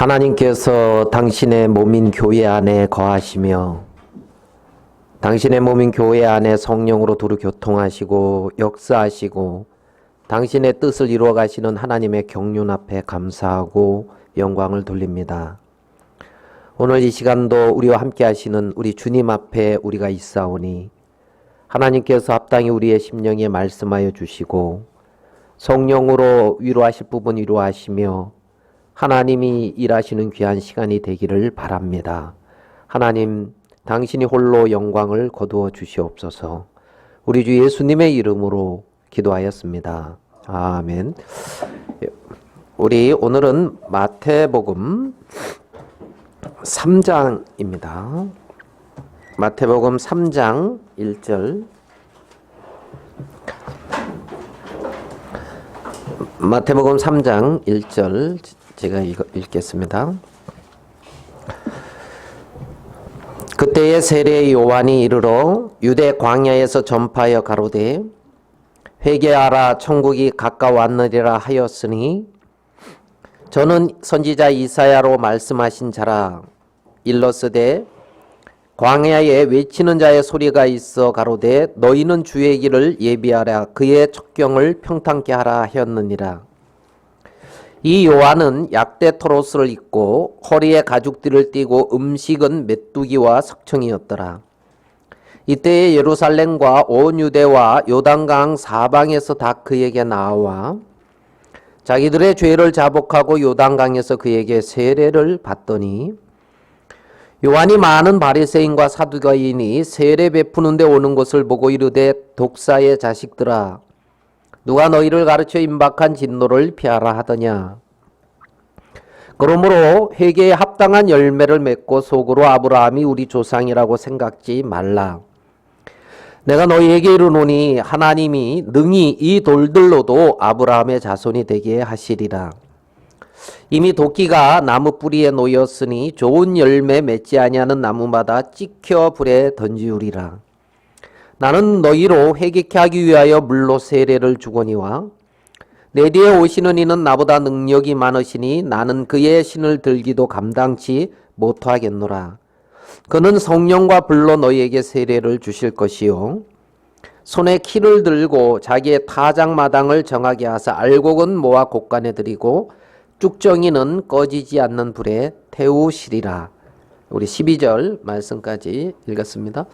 하나님께서 당신의 몸인 교회 안에 거하시며 당신의 몸인 교회 안에 성령으로 두루 교통하시고 역사하시고 당신의 뜻을 이루어 가시는 하나님의 경륜 앞에 감사하고 영광을 돌립니다. 오늘 이 시간도 우리와 함께 하시는 우리 주님 앞에 우리가 있사오니 하나님께서 합당히 우리의 심령에 말씀하여 주시고 성령으로 위로하실 부분 위로하시며 하나님이 일하시는 귀한 시간이 되기를 바랍니다. 하나님, 당신이 홀로 영광을 거두어 주시옵소서. 우리 주 예수님의 이름으로 기도하였습니다. 아멘. 우리 오늘은 마태복음 3장입니다. 마태복음 3장 1절. 마태복음 3장 1절 제가 읽겠습니다. 그때에 세례 요한이 이르러 유대 광야에서 전파하여 가로되 회개하라 천국이 가까웠느니라 하였으니 저는 선지자 이사야로 말씀하신 자라. 일러스되 광야에 외치는 자의 소리가 있어 가로되 너희는 주의 길을 예비하라 그의 첩경을 평탄케 하라 하였느니라. 이 요한은 약대 토로스를 입고 허리에 가죽띠를 띠고 음식은 메뚜기와 석청이었더라. 이때에 예루살렘과 온 유대와 요단강 사방에서 다 그에게 나와 자기들의 죄를 자복하고 요단강에서 그에게 세례를 받더니 요한이 많은 바리새인과 사두가인이 세례 베푸는 데 오는 것을 보고 이르되 독사의 자식들아 누가 너희를 가르쳐 임박한 진노를 피하라 하더냐. 그러므로 회개에 합당한 열매를 맺고 속으로 아브라함이 우리 조상이라고 생각지 말라. 내가 너희에게 이르노니 하나님이 능히 이 돌들로도 아브라함의 자손이 되게 하시리라. 이미 도끼가 나무 뿌리에 놓였으니 좋은 열매 맺지 아니하는 나무마다 찍혀 불에 던지우리라. 나는 너희로 회개케 하기 위하여 물로 세례를 주거니와 내 뒤에 오시는 이는 나보다 능력이 많으시니 나는 그의 신을 들기도 감당치 못하겠노라. 그는 성령과 불로 너희에게 세례를 주실 것이요 손에 키를 들고 자기의 타작마당을 정하게 하사 알곡은 모아 곡간에 들이고 쭉정이는 꺼지지 않는 불에 태우시리라. 우리 12절 말씀까지 읽었습니다.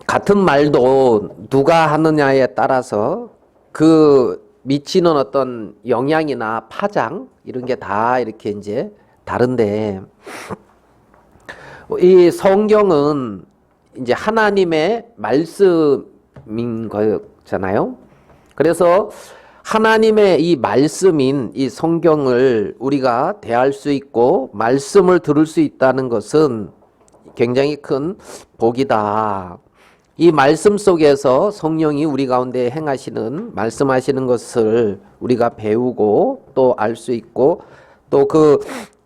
같은 말도 누가 하느냐에 따라서 그 미치는 어떤 영향이나 파장 이런 게 다 이렇게 이제 다른데 이 성경은 이제 하나님의 말씀인 거잖아요. 그래서 하나님의 이 말씀인 이 성경을 우리가 대할 수 있고 말씀을 들을 수 있다는 것은 굉장히 큰 복이다. 이 말씀 속에서 성령이 우리 가운데 행하시는 말씀하시는 것을 우리가 배우고 또 알 수 있고 또 그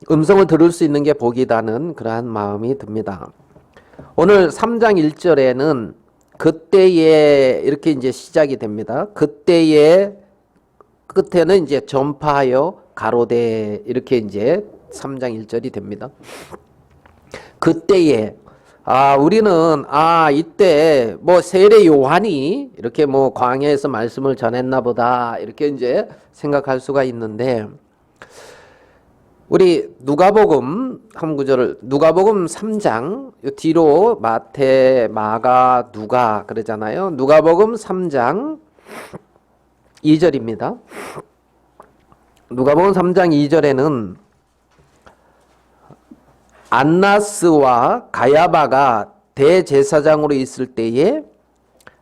음성을 들을 수 있는 게 복이다는 그러한 마음이 듭니다. 오늘 3장 1절에는 그때에 이렇게 이제 시작이 됩니다. 그때에 끝에는 이제 전파하여 가로되 이렇게 이제 3장 1절이 됩니다. 그때에 우리는 이때 뭐 세례 요한이 이렇게 뭐 광야에서 말씀을 전했나 보다 이렇게 이제 생각할 수가 있는데 우리 누가복음 한 구절을 누가복음 3장 뒤로 마태, 마가, 누가 그러잖아요. 누가복음 3장 2절입니다. 누가복음 3장 2절에는 안나스와 가야바가 대제사장으로 있을 때에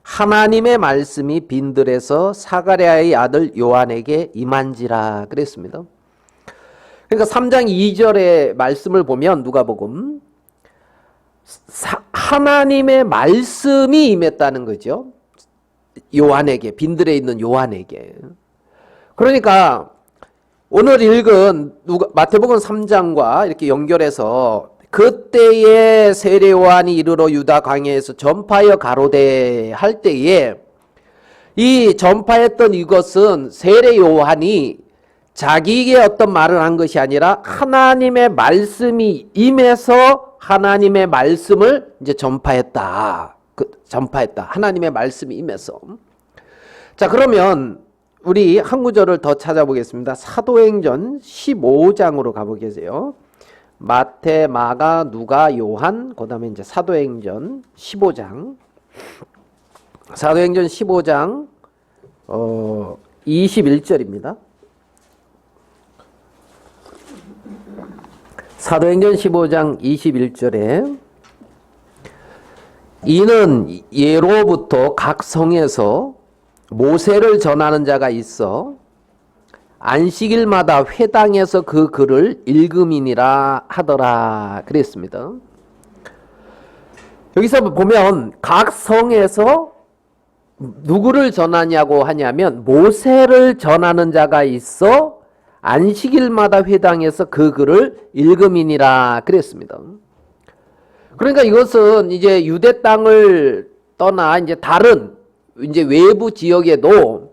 하나님의 말씀이 빈들에서 사가랴의 아들 요한에게 임한지라 그랬습니다. 그러니까 3장 2절의 말씀을 보면 누가복음 하나님의 말씀이 임했다는 거죠. 요한에게, 빈들에 있는 요한에게. 그러니까 오늘 읽은 마태복음 3장과 이렇게 연결해서 그때에 세례 요한이 이르러 유다 광야에서 전파하여 가로되 할 때에 이 전파했던 이것은 세례 요한이 자기에게 어떤 말을 한 것이 아니라 하나님의 말씀이 임해서 하나님의 말씀을 이제 전파했다. 전파했다. 하나님의 말씀이 임해서. 자, 그러면 우리 한 구절을 더 찾아보겠습니다. 사도행전 15장으로 가보겠어요. 마태, 마가, 누가, 요한, 그 다음에 이제 사도행전 15장. 사도행전 15장 21절입니다. 사도행전 15장 21절에 이는 예로부터 각 성에서 모세를 전하는 자가 있어 안식일마다 회당에서 그 글을 읽음이니라 하더라 그랬습니다. 여기서 보면 각 성에서 누구를 전하냐고 하냐면 모세를 전하는 자가 있어 안식일마다 회당에서 그 글을 읽음이니라 그랬습니다. 그러니까 이것은 이제 유대 땅을 떠나 이제 다른 이제 외부 지역에도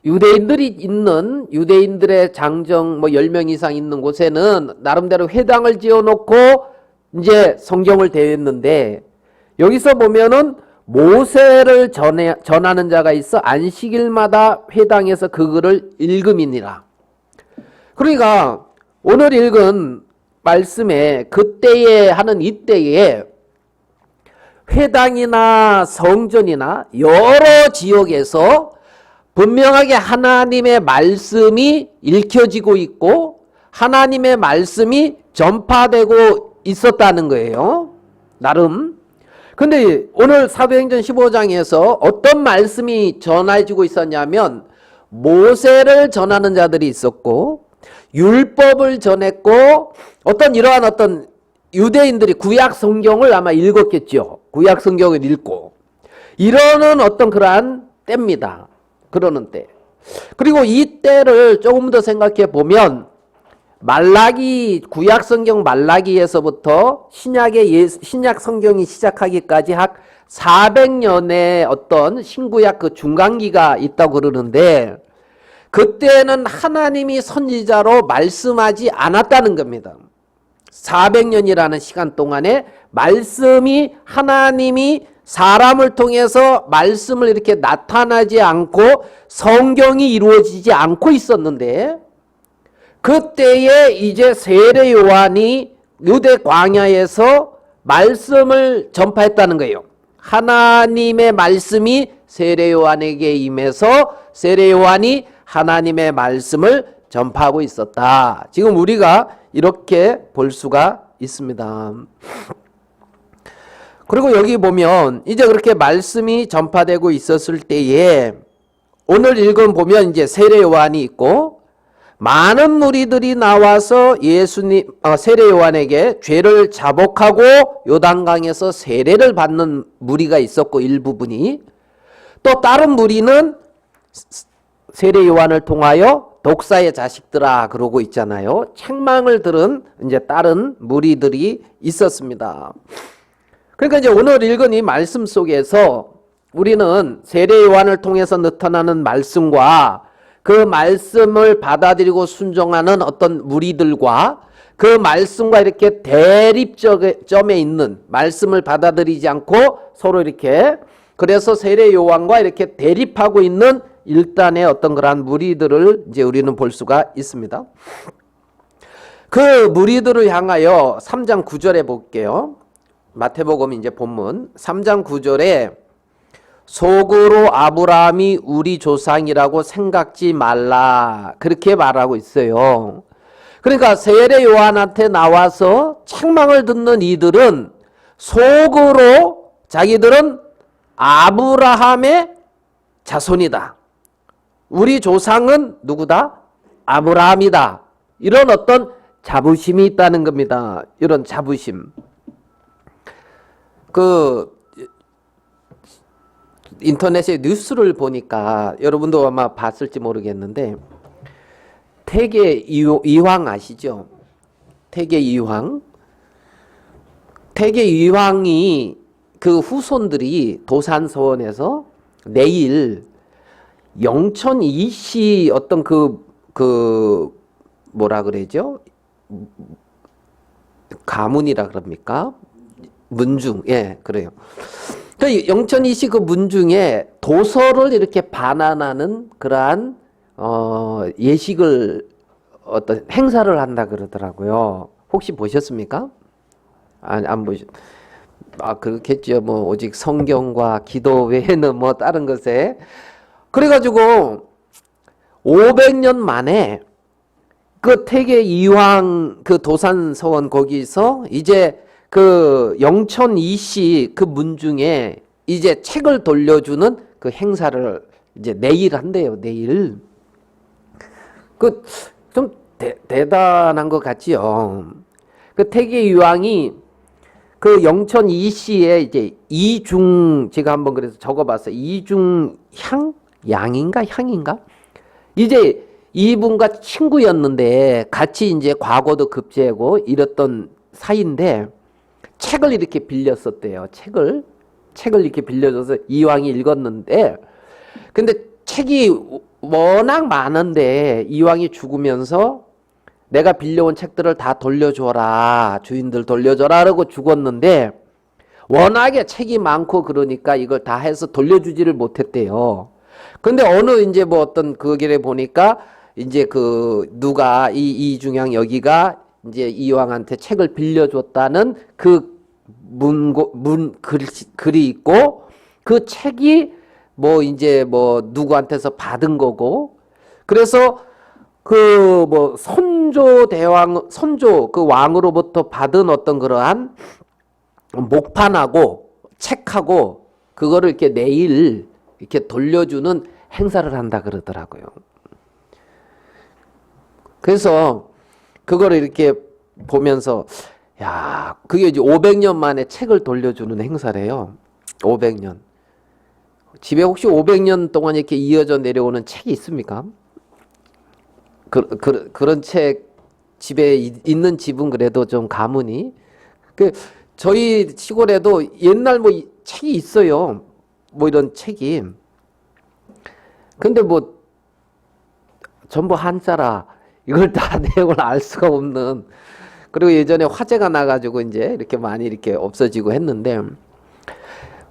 유대인들이 있는 유대인들의 장정 뭐 10명 이상 있는 곳에는 나름대로 회당을 지어 놓고 이제 성경을 대했는데 여기서 보면은 모세를 전하는 자가 있어 안식일마다 회당에서 그 글을 읽음이니라. 그러니까 오늘 읽은 말씀에 그때에 하는 이때에 회당이나 성전이나 여러 지역에서 분명하게 하나님의 말씀이 읽혀지고 있고 하나님의 말씀이 전파되고 있었다는 거예요. 나름. 근데 오늘 사도행전 15장에서 어떤 말씀이 전해지고 있었냐면 모세를 전하는 자들이 있었고 율법을 전했고 이러한 어떤 유대인들이 구약 성경을 아마 읽었겠죠. 구약 성경을 읽고 이러는 어떤 그러한 때입니다. 그러는 때. 그리고 이 때를 조금 더 생각해 보면 말라기 구약 성경 말라기에서부터 신약 성경이 시작하기까지 약 400년의 어떤 신구약 그 중간기가 있다고 그러는데 그때는 하나님이 선지자로 말씀하지 않았다는 겁니다. 400년이라는 시간 동안에 말씀이 하나님이 사람을 통해서 말씀을 이렇게 나타나지 않고 성경이 이루어지지 않고 있었는데 그때에 이제 세례 요한이 유대 광야에서 말씀을 전파했다는 거예요. 하나님의 말씀이 세례 요한에게 임해서 세례 요한이 하나님의 말씀을 전파하고 있었다. 지금 우리가 이렇게 볼 수가 있습니다. 그리고 여기 보면 이제 그렇게 말씀이 전파되고 있었을 때에 오늘 읽음 보면 이제 세례 요한이 있고 많은 무리들이 나와서 세례 요한에게 죄를 자복하고 요단강에서 세례를 받는 무리가 있었고 일부분이 또 다른 무리는 세례 요한을 통하여 독사의 자식들아 그러고 있잖아요. 책망을 들은 이제 다른 무리들이 있었습니다. 그러니까 이제 오늘 읽은 이 말씀 속에서 우리는 세례 요한을 통해서 나타나는 말씀과 그 말씀을 받아들이고 순종하는 어떤 무리들과 그 말씀과 이렇게 대립점에 있는 말씀을 받아들이지 않고 서로 이렇게 그래서 세례 요한과 이렇게 대립하고 있는 일단의 어떤 그러한 무리들을 이제 우리는 볼 수가 있습니다. 그 무리들을 향하여 3장 9절에 볼게요. 마태복음 이제 본문 3장 9절에 속으로 아브라함이 우리 조상이라고 생각지 말라 그렇게 말하고 있어요. 그러니까 세례 요한한테 나와서 책망을 듣는 이들은 속으로 자기들은 아브라함의 자손이다. 우리 조상은 누구다? 아브라함이다. 이런 어떤 자부심이 있다는 겁니다. 이런 자부심. 인터넷에 뉴스를 보니까 여러분도 아마 봤을지 모르겠는데 태계 이황 아시죠? 태계 이황. 태계 이황이 그 후손들이 도산서원에서 내일 영천 이씨 어떤 그 그 뭐라 그러죠? 가문이라 그럽니까? 문중, 예, 그래요. 그 영천이시 그 문중에 도서를 이렇게 반환하는 그러한 예식을 어떤 행사를 한다 그러더라고요. 혹시 보셨습니까? 아니, 안 보셨. 그렇겠죠. 뭐 오직 성경과 기도 외에는 뭐 다른 것에. 그래가지고 500년 만에 그 태계 이황 그 도산서원 거기서 이제 그 영천 이씨 그 문중에 이제 책을 돌려주는 그 행사를 이제 내일 한대요. 내일. 그 좀 대단한 것 같지요. 그 태계 이황이 그 영천 이씨의 이제 이중 제가 한번 그래서 적어봤어요. 이중향 양인가 향인가? 이제 이분과 친구였는데 같이 이제 과거도 급제하고 이랬던 사이인데 책을 이렇게 빌렸었대요. 책을 이렇게 빌려줘서 이왕이 읽었는데 근데 책이 워낙 많은데 이왕이 죽으면서 내가 빌려온 책들을 다 돌려줘라. 주인들 돌려줘라. 라고 죽었는데 워낙에 책이 많고 그러니까 이걸 다 해서 돌려주지를 못했대요. 근데 어느 이제 뭐 어떤 그 길에 보니까 이제 그 누가 이중양 여기가 이제 이왕한테 책을 빌려줬다는 그 글이 있고 그 책이 뭐 이제 뭐 누구한테서 받은 거고 그래서 그 뭐 선조 그 왕으로부터 받은 어떤 그러한 목판하고 책하고 그거를 이렇게 내일 이렇게 돌려주는 행사를 한다 그러더라고요. 그래서 그거를 이렇게 보면서 야, 그게 이제 500년 만에 책을 돌려주는 행사래요. 500년. 집에 혹시 500년 동안 이렇게 이어져 내려오는 책이 있습니까? 그런 책 집에 있는 집은 그래도 좀 가문이 저희 시골에도 옛날 뭐 책이 있어요. 뭐 이런 책이. 근데 뭐 전부 한자라 이걸 다 내용을 알 수가 없는. 그리고 예전에 화재가 나가지고 이제 이렇게 많이 이렇게 없어지고 했는데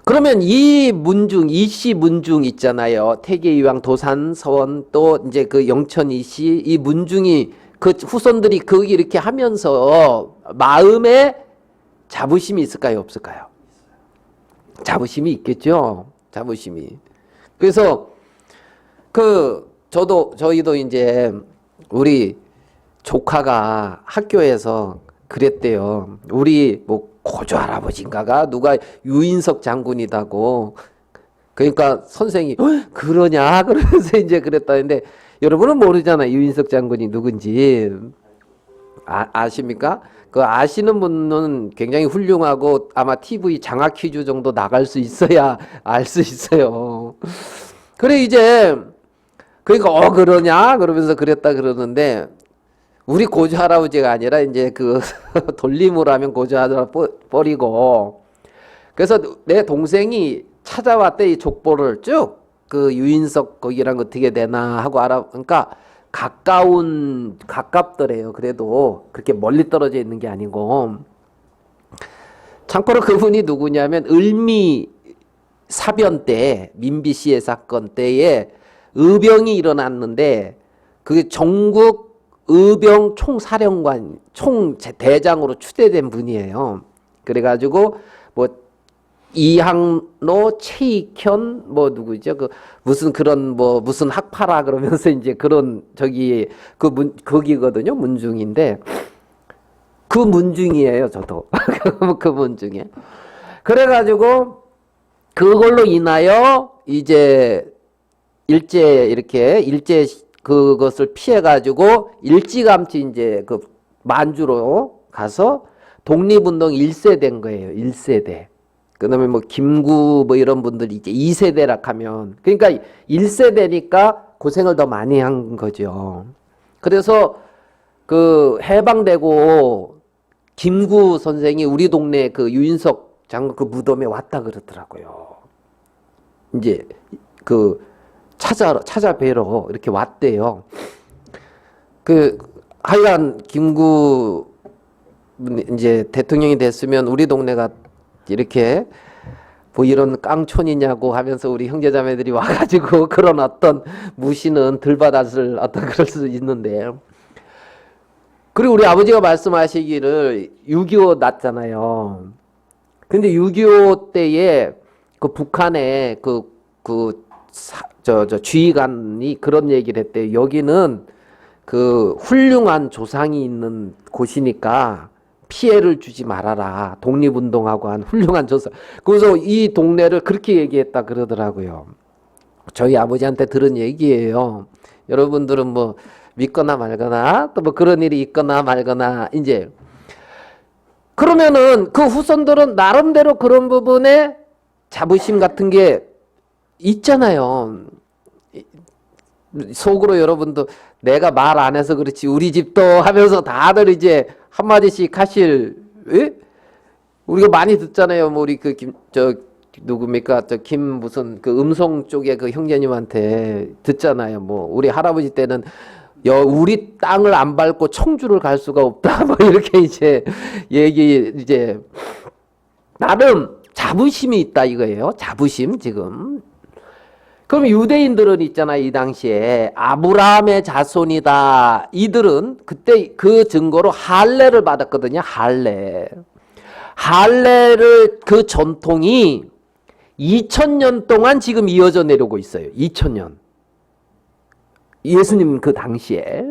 그러면 이 문중, 이씨 문중 있잖아요. 태계이왕 도산서원 또 이제 그 영천 이씨 이 문중이 그 후손들이 거기 이렇게 하면서 마음에 자부심이 있을까요? 없을까요? 자부심이 있겠죠. 자부심이. 그래서 저희도 이제 우리 조카가 학교에서 그랬대요. 우리 뭐 고조 할아버지인가가 누가 유인석 장군이다고. 그러니까 선생이 그러냐 그러면서 이제 그랬다는데 여러분은 모르잖아요. 유인석 장군이 누군지. 아십니까? 그 아시는 분은 굉장히 훌륭하고 아마 TV 장학 퀴즈 정도 나갈 수 있어야 알 수 있어요. 그래 이제 그러니까 그러냐 그러면서 그랬다 그러는데 우리 고조 할아버지가 아니라 이제 그 돌림으로 하면 고조 할아버지 뻘이고 그래서 내 동생이 찾아왔대 이 족보를 쭉 그 유인석 거기랑 어떻게 되나 하고 그러니까 가깝더래요. 그래도 그렇게 멀리 떨어져 있는 게 아니고 참고로 그분이 누구냐면 을미 사변 때 민비씨의 사건 때에 의병이 일어났는데 그게 전국 의병 총사령관 총대장으로 추대된 분이에요. 그래가지고 뭐 이항로 최익현 뭐 누구죠? 그 무슨 그런 뭐 무슨 학파라 그러면서 이제 그런 저기 거기거든요. 문중인데 그 문중이에요. 저도 그 문중에. 그래가지고 그걸로 인하여 이제 일제 그것을 피해가지고 일찌감치 이제 그 만주로 가서 독립운동 1세대인 거예요. 1세대. 그 다음에 뭐 김구 뭐 이런 분들이 이제 2세대라 하면 그러니까 1세대니까 고생을 더 많이 한 거죠. 그래서 그 해방되고 김구 선생이 우리 동네 그 유인석 장군 그 무덤에 왔다 그러더라고요. 이제 그 찾아뵈러 이렇게 왔대요. 그 하여간 김구 이제 대통령이 됐으면 우리 동네가 이렇게 뭐 이런 깡촌이냐고 하면서 우리 형제자매들이 와가지고 그런 어떤 무시는 덜 받았을 어떤 그럴 수 있는데, 그리고 우리 아버지가 말씀하시기를 6.25 났잖아요. 근데 6.25 때에 그 북한의 지휘관이 그런 얘기를 했대요. 여기는 그 훌륭한 조상이 있는 곳이니까 피해를 주지 말아라. 독립운동하고 한 훌륭한 조상. 그래서 이 동네를 그렇게 얘기했다 그러더라고요. 저희 아버지한테 들은 얘기예요. 여러분들은 뭐 믿거나 말거나 또 뭐 그런 일이 있거나 말거나 이제 그러면은 그 후손들은 나름대로 그런 부분에 자부심 같은 게 있잖아요. 속으로 여러분도 내가 말 안 해서 그렇지 우리 집도 하면서 다들 이제 한마디씩 하실, 에? 우리가 많이 듣잖아요. 뭐 우리 누굽니까? 김 무슨 그 음성 쪽에 그 형제님한테 듣잖아요. 뭐 우리 할아버지 때는 우리 땅을 안 밟고 청주를 갈 수가 없다. 뭐 이렇게 이제 이제 나름 자부심이 있다 이거예요. 자부심 지금. 그럼 유대인들은 있잖아, 이 당시에 아브라함의 자손이다. 이들은 그때 그 증거로 할례를 받았거든요. 할례를 그 전통이 2000년 동안 지금 이어져 내려오고 있어요. 2000년. 예수님 그 당시에.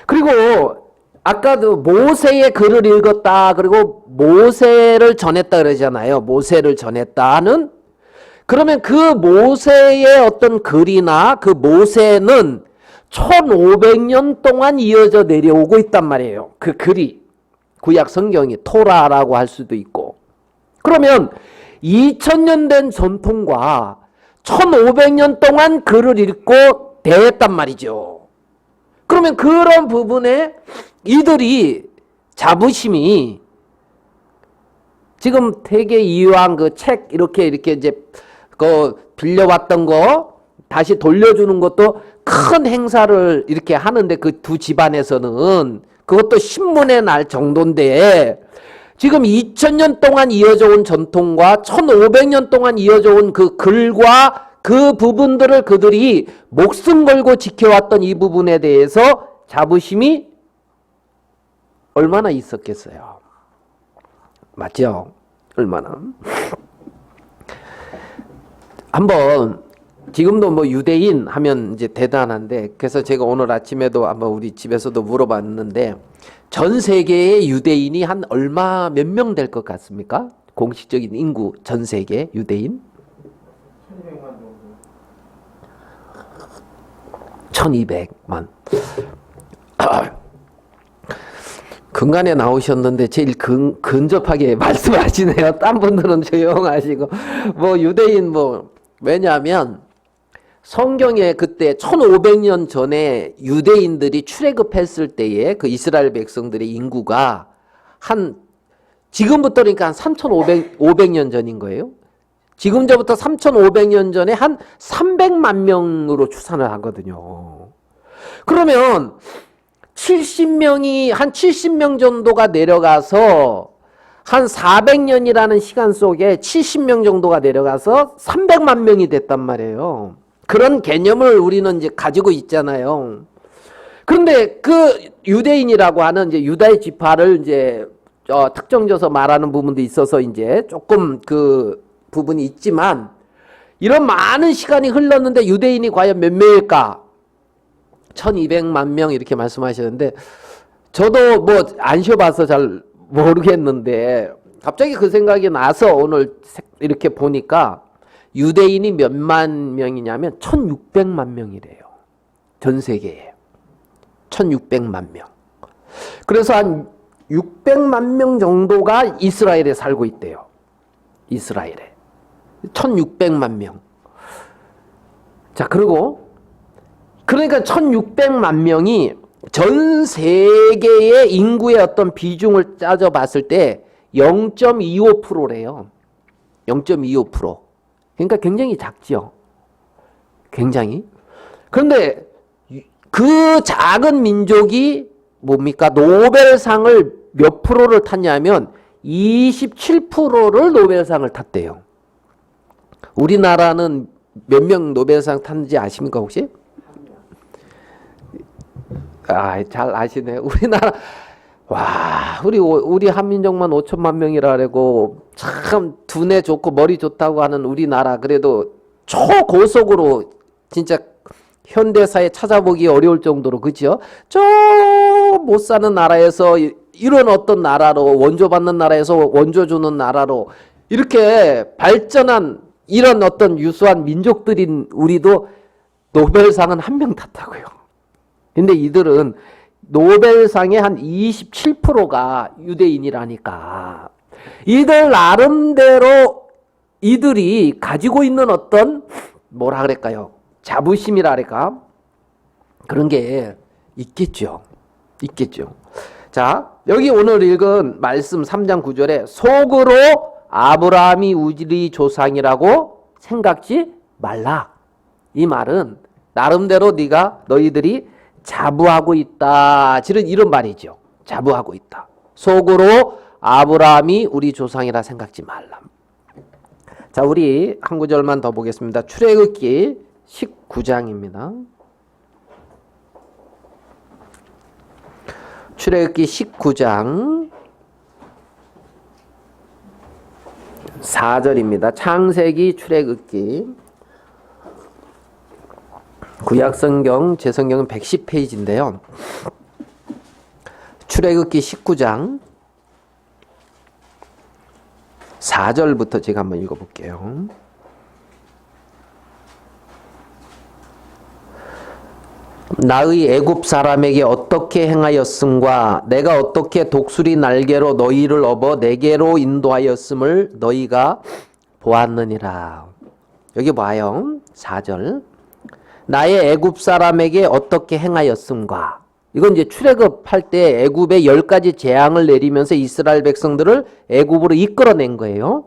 그리고 아까도 모세의 글을 읽었다. 그리고 모세를 전했다 그러잖아요. 모세를 전했다는, 그러면 그 모세의 어떤 글이나 그 모세는 1500년 동안 이어져 내려오고 있단 말이에요. 그 글이. 구약 성경이 토라라고 할 수도 있고. 그러면 2000년 된 전통과 1500년 동안 글을 읽고 대했단 말이죠. 그러면 그런 부분에 이들이 자부심이 지금 태계 이황 그 책 이렇게 이제 그 빌려왔던 거 다시 돌려주는 것도 큰 행사를 이렇게 하는데 그 두 집안에서는 그것도 신문에 날 정도인데 지금 2000년 동안 이어져 온 전통과 1500년 동안 이어져 온 그 글과 그 부분들을 그들이 목숨 걸고 지켜왔던 이 부분에 대해서 자부심이 얼마나 있었겠어요. 맞죠? 얼마나. 한번 지금도 뭐 유대인 하면 이제 대단한데, 그래서 제가 오늘 아침에도 한번 우리 집에서도 물어봤는데 전 세계의 유대인이 한 얼마 몇 명 될 것 같습니까? 공식적인 인구 전 세계 유대인 1200만. 근간에 나오셨는데 제일 근접하게 말씀하시네요. 딴 분들은 조용하시고. 뭐 유대인 뭐 왜냐하면 성경에 그때 1500년 전에 유대인들이 출애굽했을 때에 그 이스라엘 백성들의 인구가 한 지금부터 그러니까 한 3500년 전인 거예요. 지금부터 3500년 전에 한 300만 명으로 추산을 하거든요. 그러면 70명이 한 70명 정도가 내려가서 한 400년이라는 시간 속에 70명 정도가 내려가서 300만 명이 됐단 말이에요. 그런 개념을 우리는 이제 가지고 있잖아요. 그런데 그 유대인이라고 하는 이제 유다의 지파를 이제 특정져서 말하는 부분도 있어서 이제 조금 그 부분이 있지만 이런 많은 시간이 흘렀는데 유대인이 과연 몇 명일까? 1200만 명 이렇게 말씀하시는데 저도 뭐 안 쉬어봐서 잘 모르겠는데 갑자기 그 생각이 나서 오늘 이렇게 보니까 유대인이 몇만 명이냐면 1600만 명이래요. 전 세계에 1600만 명. 그래서 한 600만 명 정도가 이스라엘에 살고 있대요. 이스라엘에 1600만 명. 자, 그리고 그러니까 1600만 명이 전 세계의 인구의 어떤 비중을 따져봤을 때 0.25%래요. 0.25%. 그러니까 굉장히 작죠. 굉장히. 그런데 그 작은 민족이 뭡니까? 노벨상을 몇 프로를 탔냐면 27%를 노벨상을 탔대요. 우리나라는 몇 명 노벨상 탔는지 아십니까 혹시? 잘 아시네. 우리나라 와, 우리 한민족만 5천만 명이라 그러고 참 두뇌 좋고 머리 좋다고 하는 우리나라 그래도 초고속으로 진짜 현대사에 찾아보기 어려울 정도로 그죠? 저 못 사는 나라에서 이런 어떤 나라로 원조 받는 나라에서 원조 주는 나라로 이렇게 발전한 이런 어떤 유수한 민족들인 우리도 노벨상은 한 명 탔다고요. 근데 이들은 노벨상의 한 27%가 유대인이라니까. 이들 나름대로 이들이 가지고 있는 어떤 뭐라 그럴까요? 자부심이라 그럴까? 그런 게 있겠죠. 있겠죠. 자, 여기 오늘 읽은 말씀 3장 9절에 속으로 아브라함이 우리 조상이라고 생각지 말라. 이 말은 나름대로 너희들이 자부하고 있다. 이런 말이죠. 자부하고 있다. 속으로 아브라함이 우리 조상이라 생각지 말라. 자, 우리 한 구절만 더 보겠습니다. 출애굽기 19장입니다. 출애굽기 19장 4절입니다. 창세기 출애굽기 구약성경 제 성경은 110페이지인데요. 출애굽기 19장 4절부터 제가 한번 읽어볼게요. 나의 애굽 사람에게 어떻게 행하였음과 내가 어떻게 독수리 날개로 너희를 업어 내게로 인도하였음을 너희가 보았느니라. 여기 봐요. 4절. 나의 애굽 사람에게 어떻게 행하였음과. 이건 이제 출애굽할 때 애굽에 10가지 재앙을 내리면서 이스라엘 백성들을 애굽으로 이끌어낸 거예요.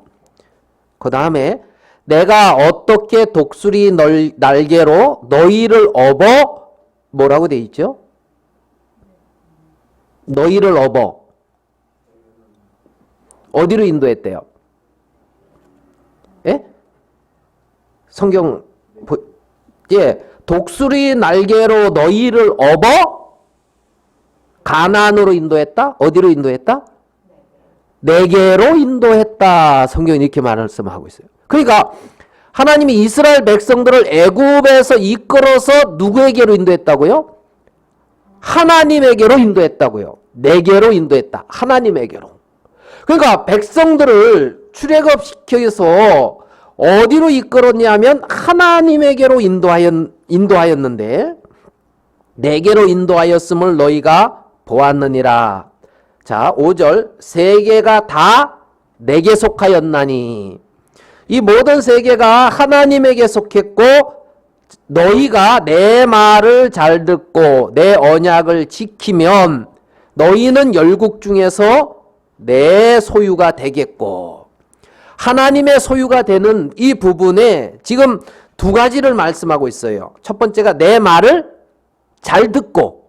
그 다음에 내가 어떻게 독수리 날개로 너희를 업어 뭐라고 돼 있죠? 너희를 업어 어디로 인도했대요? 예? 성경 독수리 날개로 너희를 업어 가나안으로 인도했다? 어디로 인도했다? 내게로 인도했다. 성경이 이렇게 말씀하고 있어요. 그러니까 하나님이 이스라엘 백성들을 애굽에서 이끌어서 누구에게로 인도했다고요? 하나님에게로 인도했다고요. 내게로 인도했다. 하나님에게로. 그러니까 백성들을 출애굽시켜서 어디로 이끌었냐면 하나님에게로 인도하였는데 내게로 인도하였음을 너희가 보았느니라. 자, 5절 세계가 다 내게 속하였나니 이 모든 세계가 하나님에게 속했고 너희가 내 말을 잘 듣고 내 언약을 지키면 너희는 열국 중에서 내 소유가 되겠고 하나님의 소유가 되는 이 부분에 지금 두 가지를 말씀하고 있어요. 첫 번째가 내 말을 잘 듣고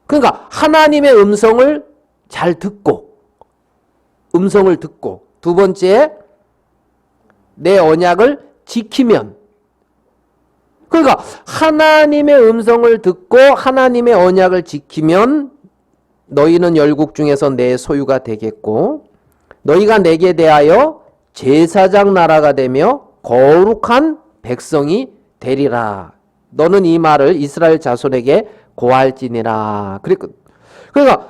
그러니까 하나님의 음성을 잘 듣고 두 번째 내 언약을 지키면 그러니까 하나님의 음성을 듣고 하나님의 언약을 지키면 너희는 열국 중에서 내 소유가 되겠고 너희가 내게 대하여 제사장 나라가 되며 거룩한 백성이 되리라. 너는 이 말을 이스라엘 자손에게 고할지니라. 그러니까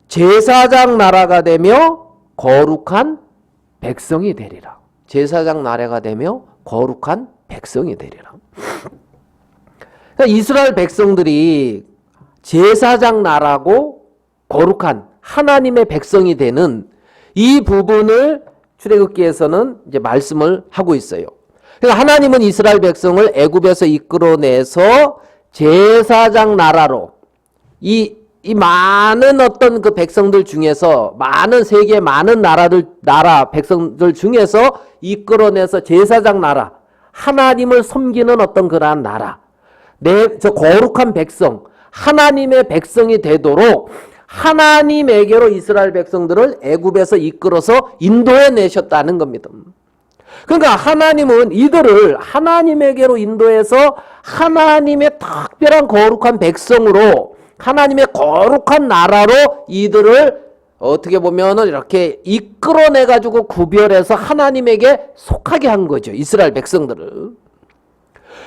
제사장 나라가 되며 거룩한 백성이 되리라. 제사장 나라가 되며 거룩한 백성이 되리라. 그러니까 이스라엘 백성들이 제사장 나라고 거룩한 하나님의 백성이 되는 이 부분을 출애굽기에서는 이제 말씀을 하고 있어요. 그러니까 하나님은 이스라엘 백성을 애굽에서 이끌어내서 제사장 나라로 이 많은 어떤 그 백성들 중에서 많은 세계 많은 나라 백성들 중에서 이끌어내서 제사장 나라 하나님을 섬기는 어떤 그러한 나라 저 거룩한 백성, 하나님의 백성이 되도록 하나님에게로 이스라엘 백성들을 애굽에서 이끌어서 인도해 내셨다는 겁니다. 그러니까 하나님은 이들을 하나님에게로 인도해서 하나님의 특별한 거룩한 백성으로, 하나님의 거룩한 나라로 이들을 어떻게 보면은 이렇게 이끌어내 가지고 구별해서 하나님에게 속하게 한 거죠. 이스라엘 백성들을.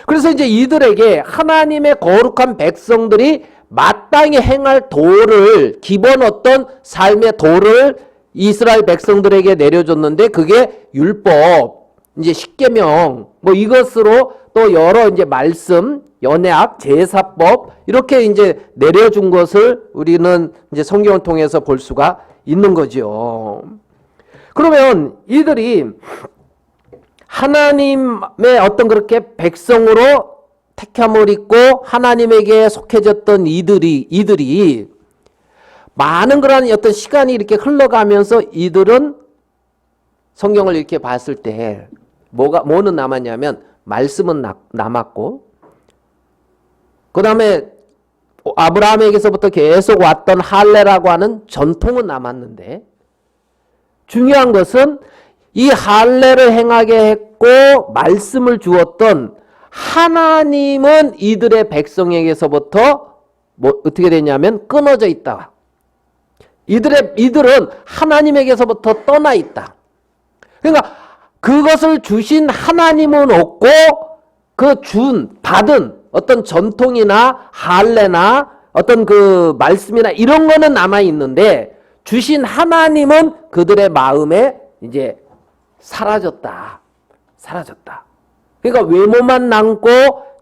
그래서 이제 이들에게 하나님의 거룩한 백성들이 마땅히 행할 도를, 기본 어떤 삶의 도를 이스라엘 백성들에게 내려줬는데, 그게 율법, 이제 십계명, 뭐 이것으로 또 여러 이제 말씀, 연약, 제사법 이렇게 이제 내려준 것을 우리는 이제 성경을 통해서 볼 수가 있는 거죠. 그러면 이들이 하나님의 어떤 그렇게 백성으로 택함을 입고 하나님에게 속해졌던 이들이 많은 그런 어떤 시간이 이렇게 흘러가면서 이들은 성경을 이렇게 봤을 때 뭐는 남았냐면 말씀은 남았고, 그 다음에 아브라함에게서부터 계속 왔던 할례라고 하는 전통은 남았는데, 중요한 것은 이 할례를 행하게 했고 말씀을 주었던 하나님은 이들의 백성에게서부터 어떻게 되냐면 끊어져 있다. 이들은 하나님에게서부터 떠나 있다. 그러니까 그것을 주신 하나님은 없고 받은 어떤 전통이나 할례나 어떤 그 말씀이나 이런 거는 남아 있는데, 주신 하나님은 그들의 마음에 이제 사라졌다. 그러니까 외모만 남고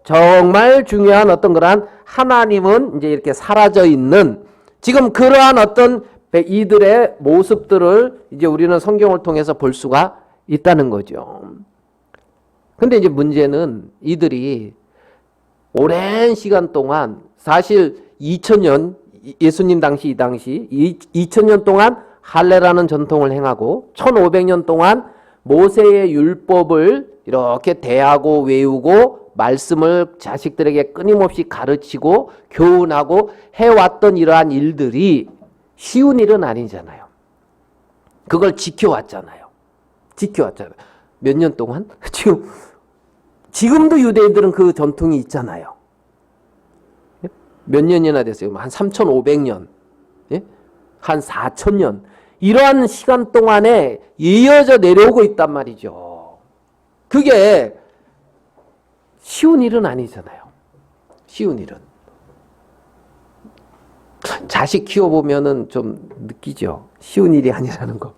정말 중요한 어떤 그러한 하나님은 이제 이렇게 사라져 있는, 지금 그러한 어떤 이들의 모습들을 이제 우리는 성경을 통해서 볼 수가 있다는 거죠. 근데 이제 문제는 이들이 오랜 시간 동안, 사실 2000년, 예수님 당시 이 당시 2000년 동안 할례라는 전통을 행하고 1500년 동안 모세의 율법을 이렇게 대하고 외우고 말씀을 자식들에게 끊임없이 가르치고 교훈하고 해왔던 이러한 일들이 쉬운 일은 아니잖아요. 그걸 지켜왔잖아요. 몇 년 동안? 지금도 유대인들은 그 전통이 있잖아요. 몇 년이나 됐어요? 한 3,500년, 한 4,000년. 이러한 시간 동안에 이어져 내려오고 있단 말이죠. 그게 쉬운 일은 아니잖아요. 쉬운 일은. 자식 키워보면은 좀 느끼죠. 쉬운 일이 아니라는 거.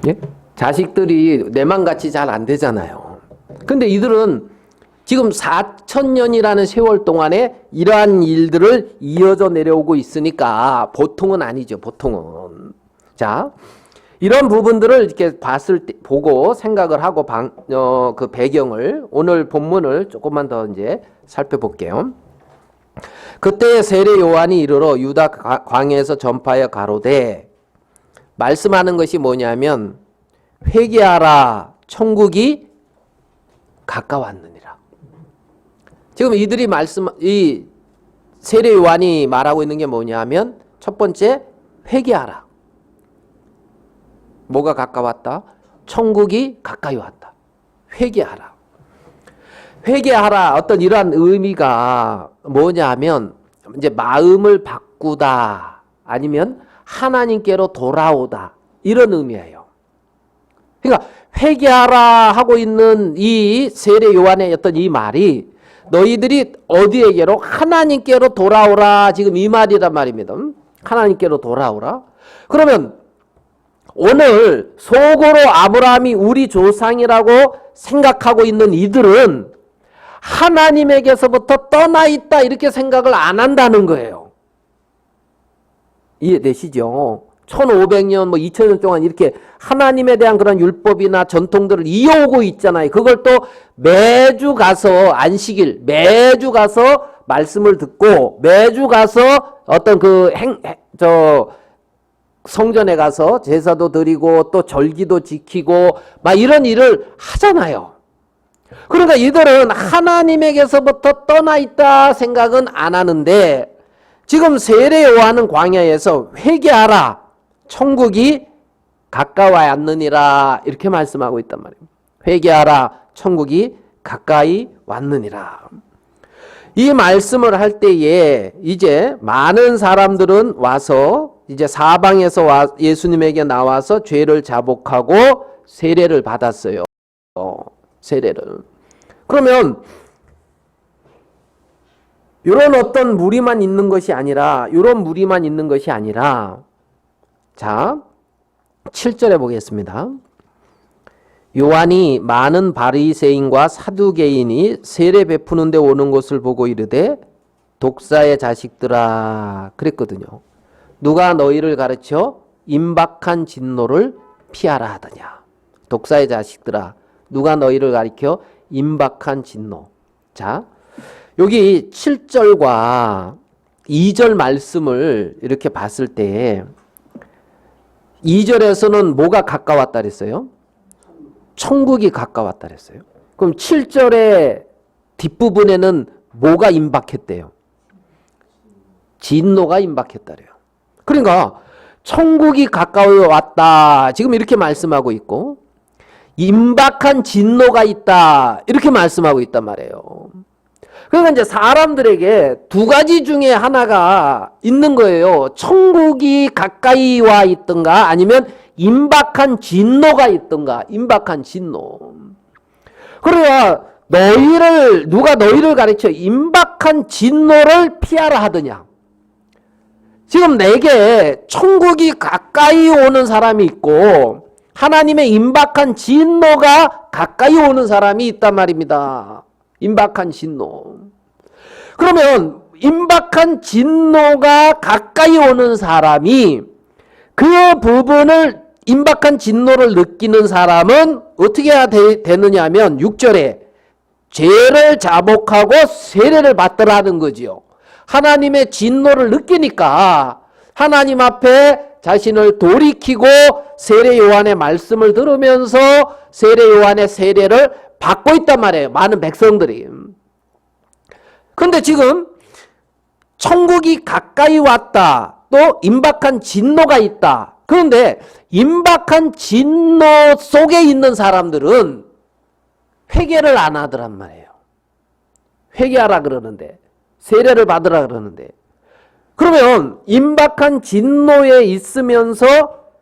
예? 자식들이 내 맘같이 잘 안 되잖아요. 근데 이들은 지금 4,000년이라는 세월 동안에 이러한 일들을 이어져 내려오고 있으니까 보통은 아니죠. 보통은. 자, 이런 부분들을 이렇게 보고 생각을 하고 그 배경을, 오늘 본문을 조금만 더 이제 살펴볼게요. 그때 세례 요한이 이르러 유다 광야에서 전파하여 가로되, 말씀하는 것이 뭐냐면 회개하라, 천국이 가까웠느니라. 지금 이들이 이 세례 요한이 말하고 있는 게 뭐냐면, 첫 번째 회개하라. 뭐가 가까웠다? 천국이 가까이 왔다. 회개하라. 어떤 이러한 의미가 뭐냐면 이제 마음을 바꾸다, 아니면 하나님께로 돌아오다, 이런 의미예요. 그러니까 회개하라 하고 있는 이 세례 요한의 어떤 이 말이 너희들이 어디에게로? 하나님께로 돌아오라, 지금 이 말이란 말입니다. 하나님께로 돌아오라. 그러면 오늘 속으로 아브라함이 우리 조상이라고 생각하고 있는 이들은 하나님에게서부터 떠나 있다, 이렇게 생각을 안 한다는 거예요. 이해되시죠? 1500년, 2000년 동안 이렇게 하나님에 대한 그런 율법이나 전통들을 이어오고 있잖아요. 그걸 또 매주 가서 안식일, 매주 가서 말씀을 듣고, 매주 가서 어떤 성전에 가서 제사도 드리고 또 절기도 지키고 막 이런 일을 하잖아요. 그러니까 이들은 하나님에게서부터 떠나 있다 생각은 안 하는데 지금 세례 요한은 광야에서 회개하라, 천국이 가까이 왔느니라 이렇게 말씀하고 있단 말이에요. 회개하라, 천국이 가까이 왔느니라. 이 말씀을 할 때에 이제 많은 사람들은 와서 이제 사방에서 예수님에게 나와서 죄를 자복하고 세례를 받았어요. 세례를. 그러면 이런 어떤 무리만 있는 것이 아니라 이런 무리만 있는 것이 아니라 자 7절에 보겠습니다. 요한이 많은 바리새인과 사두개인이 세례 베푸는 데 오는 것을 보고 이르되 독사의 자식들아 그랬거든요. 누가 너희를 가르쳐 임박한 진노를 피하라 하더냐. 독사의 자식들아 누가 너희를 가르쳐 임박한 진노. 자 여기 7절과 2절 말씀을 이렇게 봤을 때 2절에서는 뭐가 가까웠다 그랬어요? 천국이 가까웠다 그랬어요. 그럼 7절의 뒷부분에는 뭐가 임박했대요? 진노가 임박했다 그래요. 그러니까 천국이 가까워 왔다 지금 이렇게 말씀하고 있고 임박한 진노가 있다 이렇게 말씀하고 있단 말이에요. 그러니까 이제 사람들에게 두 가지 중에 하나가 있는 거예요. 천국이 가까이 와 있던가 아니면 임박한 진노가 있던가. 임박한 진노. 그러니까 누가 너희를 가르쳐 임박한 진노를 피하라 하더냐. 지금 내게 천국이 가까이 오는 사람이 있고 하나님의 임박한 진노가 가까이 오는 사람이 있단 말입니다. 임박한 진노. 그러면 임박한 진노가 가까이 오는 사람이 그 부분을 임박한 진노를 느끼는 사람은 어떻게 해야 되느냐 하면 6절에 죄를 자복하고 세례를 받더라는 거지요. 하나님의 진노를 느끼니까 하나님 앞에 자신을 돌이키고 세례 요한의 말씀을 들으면서 세례 요한의 세례를 받고 있단 말이에요. 많은 백성들이. 그런데 지금 천국이 가까이 왔다. 또 임박한 진노가 있다. 그런데 임박한 진노 속에 있는 사람들은 회개를 안 하더란 말이에요. 회개하라 그러는데 세례를 받으라 그러는데 그러면 임박한 진노에 있으면서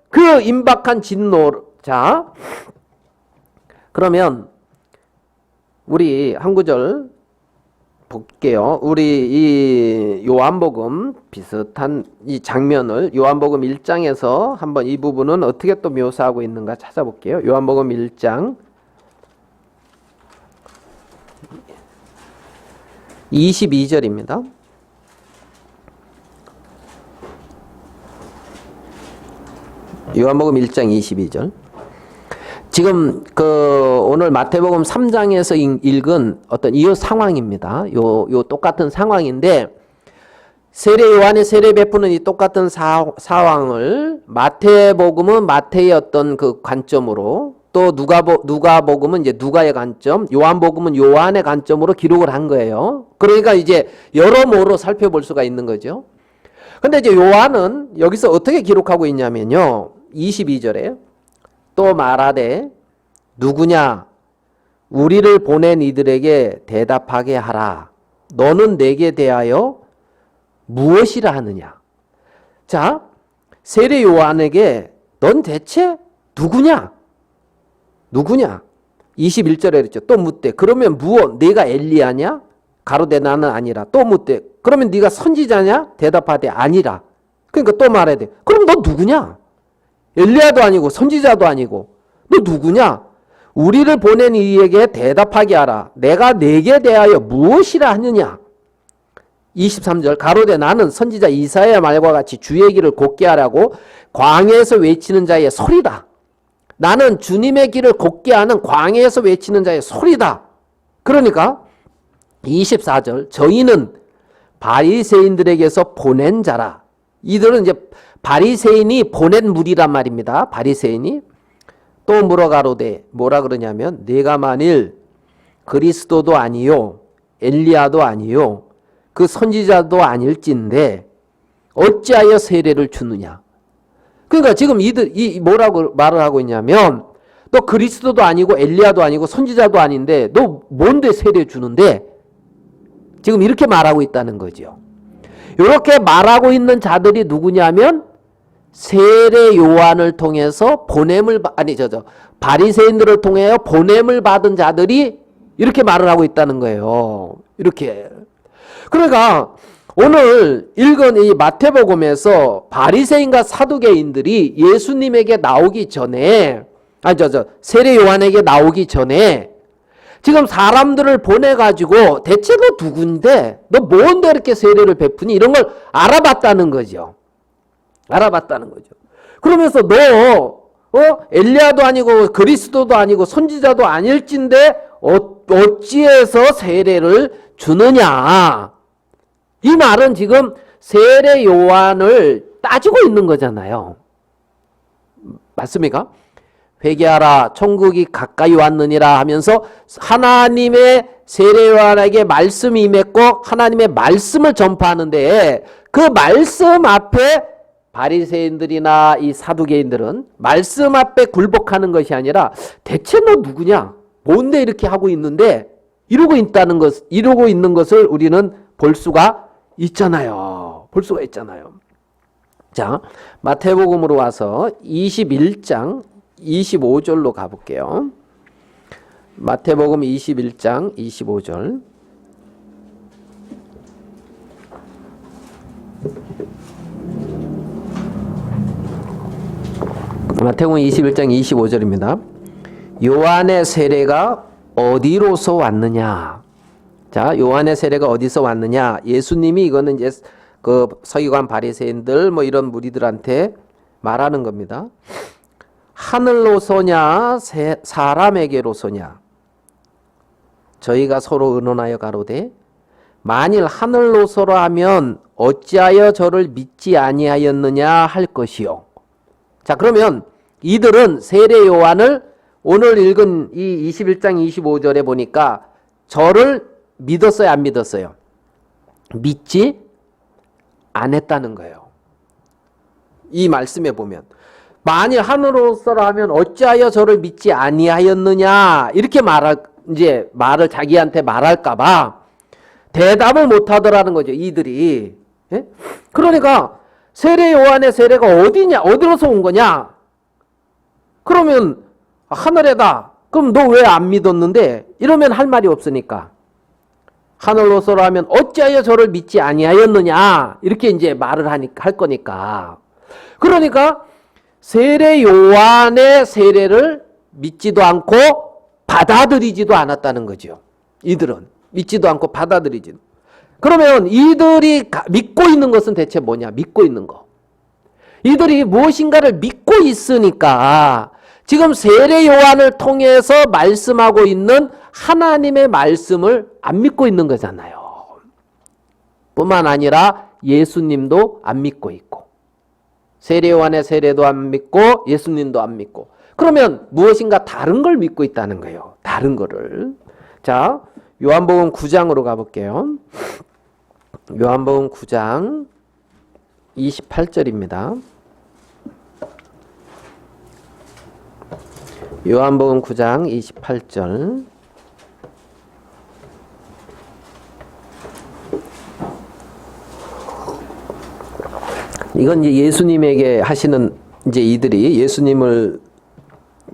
그 임박한 진노 자 그러면 우리 한 구절 볼게요. 우리 이 요한복음 비슷한 이 장면을 요한복음 1장에서 한번 이 부분은 어떻게 또 묘사하고 있는가 찾아볼게요. 요한복음 1장 22절입니다. 요한복음 1장 22절. 지금 오늘 마태복음 3장에서 읽은 어떤 이 상황입니다. 요 똑같은 상황인데 세례 요한의 세례 베푸는 이 똑같은 상황을 마태복음은 마태의 어떤 그 관점으로 또 누가복음은 이제 누가의 관점, 요한복음은 요한의 관점으로 기록을 한 거예요. 그러니까 이제 여러모로 살펴볼 수가 있는 거죠. 근데 이제 요한은 여기서 어떻게 기록하고 있냐면요. 22절에 또 말하되 누구냐 우리를 보낸 이들에게 대답하게 하라. 너는 내게 대하여 무엇이라 하느냐. 자, 세례 요한에게 넌 대체 누구냐? 누구냐? 21절에 그랬죠. 또 묻되 그러면 무엇? 네가 엘리야냐? 가로되 나는 아니라. 또 묻되 그러면 네가 선지자냐? 대답하되 아니라. 그러니까 또 말해야 돼. 그럼 너 누구냐? 엘리야도 아니고 선지자도 아니고 너 누구냐? 우리를 보낸 이에게 대답하게 하라. 내가 네게 대하여 무엇이라 하느냐? 23절 가로되 나는 선지자 이사야의 말과 같이 주의 길을 곧게 하라고 광야에서 외치는 자의 소리다. 나는 주님의 길을 곧게 하는 광야에서 외치는 자의 소리다. 그러니까 24절 저희는 바리새인들에게서 보낸 자라. 이들은 이제 바리새인이 보낸 무리란 말입니다. 바리새인이 또 물어가로되 뭐라 그러냐면 네가 만일 그리스도도 아니요 엘리야도 아니요 그 선지자도 아닐진데 어찌하여 세례를 주느냐. 그러니까 지금 이 뭐라고 말을 하고 있냐면 너 그리스도도 아니고 엘리야도 아니고 선지자도 아닌데 너 뭔데 세례 주는데? 지금 이렇게 말하고 있다는 거죠. 이렇게 말하고 있는 자들이 누구냐면 세례 요한을 통해서 바리새인들을 통해 보냄을 받은 자들이 이렇게 말을 하고 있다는 거예요. 이렇게. 그러니까 오늘 읽은 이 마태복음에서 바리새인과 사두개인들이 예수님에게 나오기 전에 세례 요한에게 나오기 전에 지금 사람들을 보내가지고 대체 너 누군데? 너 뭔데 이렇게 세례를 베푸니? 이런 걸 알아봤다는 거죠. 알아봤다는 거죠. 그러면서 너 엘리야도 아니고 그리스도도 아니고 선지자도 아닐진데 어찌해서 세례를 주느냐? 이 말은 지금 세례 요한을 따지고 있는 거잖아요. 맞습니까? 회개하라 천국이 가까이 왔느니라 하면서 하나님의 세례 요한에게 말씀이 임했고 하나님의 말씀을 전파하는데 그 말씀 앞에 바리새인들이나 이 사두개인들은 말씀 앞에 굴복하는 것이 아니라 대체 너 누구냐? 뭔데 이렇게 하고 있는데 이러고 있는 것을 우리는 볼 수가 있잖아요. 볼 수가 있잖아요. 자, 마태복음으로 와서 21장 25절로 가볼게요. 마태복음 21장 25절. 마태복음 21장 25절입니다. 요한의 세례가 어디로서 왔느냐? 자, 요한의 세례가 어디서 왔느냐? 예수님이 이거는 이제 그 서기관 바리새인들 뭐 이런 무리들한테 말하는 겁니다. 하늘로서냐 사람에게로서냐? 저희가 서로 의논하여 가로되 만일 하늘로서라 하면 어찌하여 저를 믿지 아니하였느냐 할 것이요. 자, 그러면 이들은 세례 요한을 오늘 읽은 이 21장 25절에 보니까 저를 믿었어요, 안 믿었어요? 믿지 않았다는 거예요. 이 말씀에 보면 만일 하늘로서라 하면 어찌하여 저를 믿지 아니하였느냐 이렇게 말을 자기한테 말할까봐 대답을 못하더라는 거죠, 이들이. 예? 그러니까 세례 요한의 세례가 어디냐, 어디로서 온 거냐? 그러면 하늘에다. 그럼 너 왜 안 믿었는데? 이러면 할 말이 없으니까. 하늘로서라 하면 어찌하여 저를 믿지 아니하였느냐? 이렇게 이제 말을 할 거니까. 그러니까 세례 요한의 세례를 믿지도 않고 받아들이지도 않았다는 거죠. 이들은 믿지도 않고 받아들이지도. 그러면 이들이 믿고 있는 것은 대체 뭐냐? 믿고 있는 거. 이들이 무엇인가를 믿고 있으니까 지금 세례 요한을 통해서 말씀하고 있는 하나님의 말씀을 안 믿고 있는 거잖아요. 뿐만 아니라 예수님도 안 믿고 있고 세례 요한의 세례도 안 믿고 예수님도 안 믿고 그러면 무엇인가 다른 걸 믿고 있다는 거예요. 다른 거를. 자, 요한복음 9장으로 가볼게요. 요한복음 9장 28절입니다. 요한복음 9장 28절. 이건 이제 예수님에게 하시는 이제 이들이 예수님을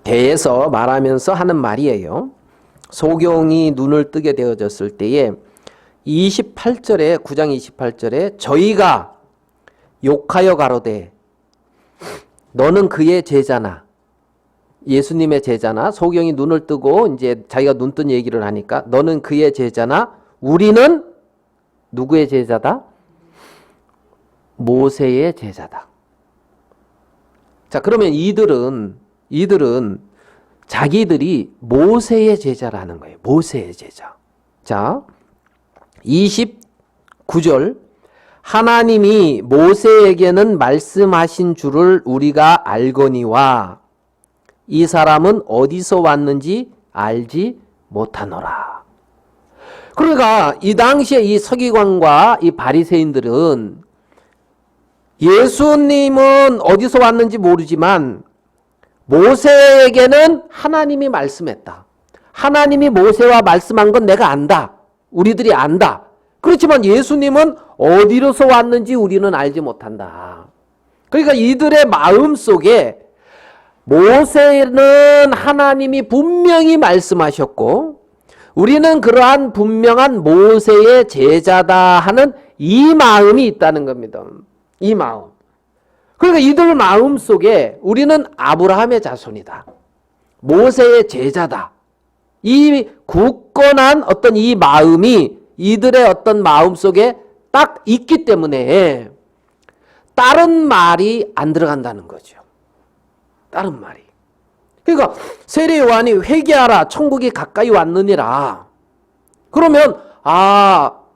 대해서 말하면서 하는 말이에요. 소경이 눈을 뜨게 되어졌을 때에 28절에 9장 28절에 저희가 욕하여 가로되 너는 그의 제자나 예수님의 제자나 소경이 눈을 뜨고 이제 자기가 눈 뜬 얘기를 하니까 너는 그의 제자나 우리는 누구의 제자다? 모세의 제자다. 자, 그러면 이들은 자기들이 모세의 제자라는 거예요. 모세의 제자. 자, 29절 하나님이 모세에게는 말씀하신 줄을 우리가 알거니와 이 사람은 어디서 왔는지 알지 못하노라. 그러니까 이 당시에 이 서기관과 이 바리새인들은 예수님은 어디서 왔는지 모르지만 모세에게는 하나님이 말씀했다. 하나님이 모세와 말씀한 건 내가 안다. 우리들이 안다. 그렇지만 예수님은 어디로서 왔는지 우리는 알지 못한다. 그러니까 이들의 마음 속에 모세는 하나님이 분명히 말씀하셨고 우리는 그러한 분명한 모세의 제자다 하는 이 마음이 있다는 겁니다. 이 마음. 그러니까 이들 마음 속에 우리는 아브라함의 자손이다. 모세의 제자다. 이 굳건한 어떤 이 마음이 이들의 어떤 마음 속에 딱 있기 때문에 다른 말이 안 들어간다는 거죠. 다른 말이. 그러니까 세례 요한이 회개하라 천국이 가까이 왔느니라. 그러면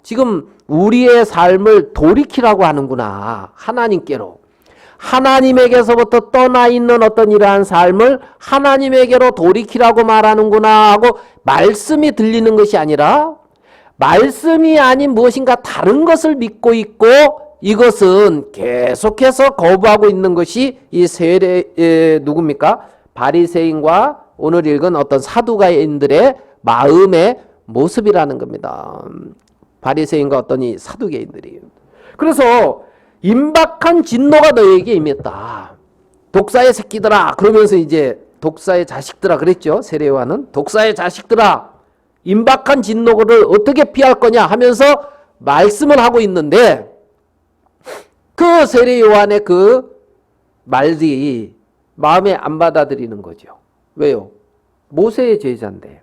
지금 우리의 삶을 돌이키라고 하는구나. 하나님께로. 하나님에게서부터 떠나 있는 어떤 이러한 삶을 하나님에게로 돌이키라고 말하는구나 하고 말씀이 들리는 것이 아니라 말씀이 아닌 무엇인가 다른 것을 믿고 있고 이것은 계속해서 거부하고 있는 것이 이 누굽니까? 바리새인과 오늘 읽은 어떤 사두개인들의 마음의 모습이라는 겁니다. 바리새인과 어떤 이 사두개인들이. 그래서 임박한 진노가 너에게 임했다. 독사의 새끼들아. 그러면서 이제 독사의 자식들아 그랬죠. 세례 요한은 독사의 자식들아. 임박한 진노를 어떻게 피할 거냐 하면서 말씀을 하고 있는데 그 세례 요한의 그 말이 마음에 안 받아들이는 거죠. 왜요? 모세의 제자인데.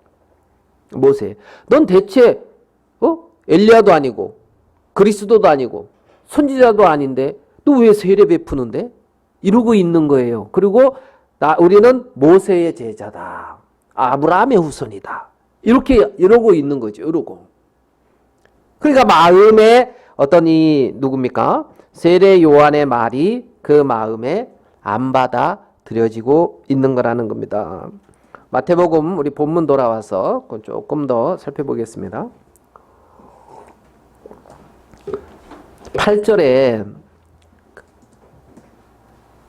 모세. 넌 대체 엘리야도 아니고 그리스도도 아니고 선지자도 아닌데 너 왜 세례 베푸는데? 이러고 있는 거예요. 그리고 우리는 모세의 제자다. 아브라함의 후손이다. 이렇게 이러고 있는 거죠. 이러고. 그러니까 마음에 어떤 이 누굽니까? 세례 요한의 말이 그 마음에 안 받아들여지고 있는 거라는 겁니다. 마태복음 우리 본문 돌아와서 조금 더 살펴보겠습니다. 8절에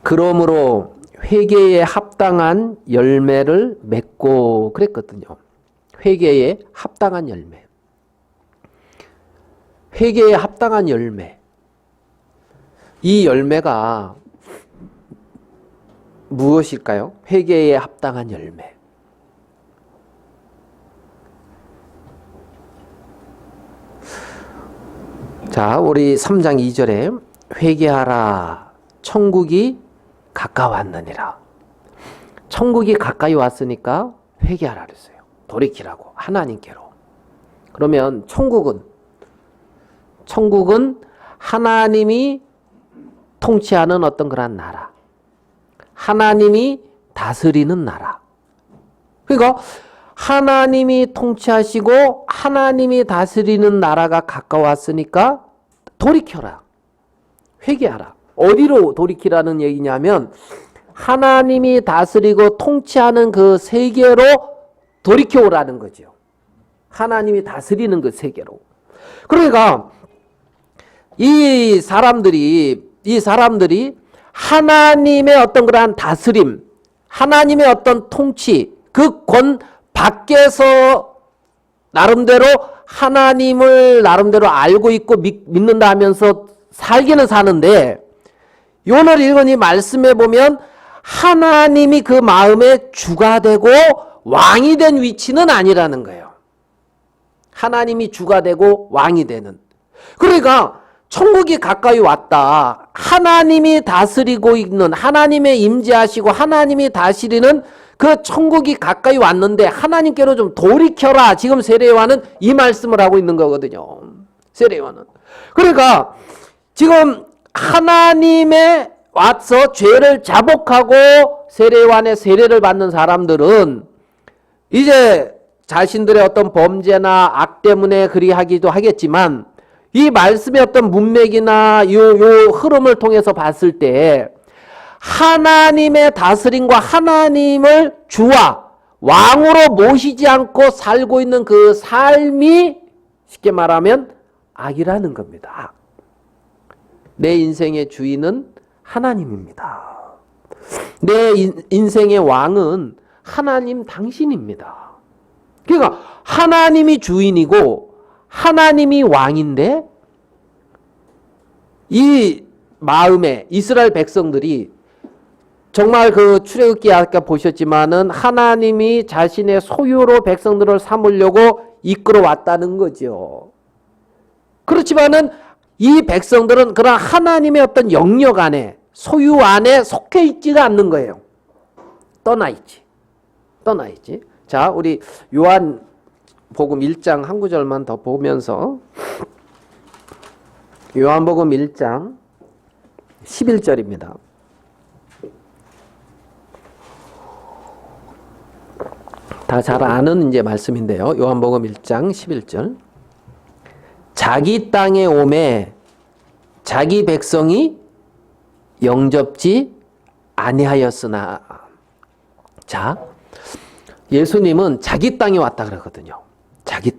그러므로 회개에 합당한 열매를 맺고 그랬거든요. 회개에 합당한 열매. 회개에 합당한 열매. 이 열매가 무엇일까요? 회개에 합당한 열매. 자, 우리 3장 2절에 회개하라 천국이 가까웠느니라. 천국이 가까이 왔으니까 회개하라 그랬어요. 돌이키라고 하나님께로. 그러면 천국은 하나님이 통치하는 어떤 그런 나라. 하나님이 다스리는 나라. 그러니까 하나님이 통치하시고 하나님이 다스리는 나라가 가까웠으니까 돌이켜라. 회개하라. 어디로 돌이키라는 얘기냐면 하나님이 다스리고 통치하는 그 세계로 돌이켜오라는 거죠. 하나님이 다스리는 그 세계로. 그러니까 이 사람들이 하나님의 어떤 그러한 다스림, 하나님의 어떤 통치, 그 권 밖에서 나름대로 하나님을 나름대로 알고 있고 믿는다 하면서 살기는 사는데 오늘 읽은 이 말씀에 보면 하나님이 그 마음의 주가 되고 왕이 된 위치는 아니라는 거예요. 하나님이 주가 되고 왕이 되는. 그러니까 천국이 가까이 왔다. 하나님이 다스리고 있는, 하나님의 임재하시고 하나님이 다스리는 그 천국이 가까이 왔는데 하나님께로 좀 돌이켜라. 지금 세례 요한은 이 말씀을 하고 있는 거거든요. 세례 요한은. 그러니까 지금 하나님에 와서 죄를 자복하고 세례 요한의 세례를 받는 사람들은 이제 자신들의 어떤 범죄나 악 때문에 그리하기도 하겠지만 이 말씀의 어떤 문맥이나 요 흐름을 통해서 봤을 때 하나님의 다스림과 하나님을 주와 왕으로 모시지 않고 살고 있는 그 삶이 쉽게 말하면 악이라는 겁니다. 내 인생의 주인은 하나님입니다. 내 인생의 왕은 하나님 당신입니다. 그러니까 하나님이 주인이고 하나님이 왕인데 이 마음에 이스라엘 백성들이 정말 그 출애굽기 아까 보셨지만은 하나님이 자신의 소유로 백성들을 삼으려고 이끌어 왔다는 거죠. 그렇지만은 이 백성들은 그런 하나님의 어떤 영역 안에 소유 안에 속해 있지가 않는 거예요. 떠나 있지. 자, 우리 요한복음 1장 한 구절만 더 보면서 요한복음 1장 11절입니다. 다 잘 아는 이제 말씀인데요. 요한복음 1장 11절. 자기 땅에 오매 자기 백성이 영접지 아니하였으나. 자, 예수님은 자기 땅에 왔다 그러거든요. 자기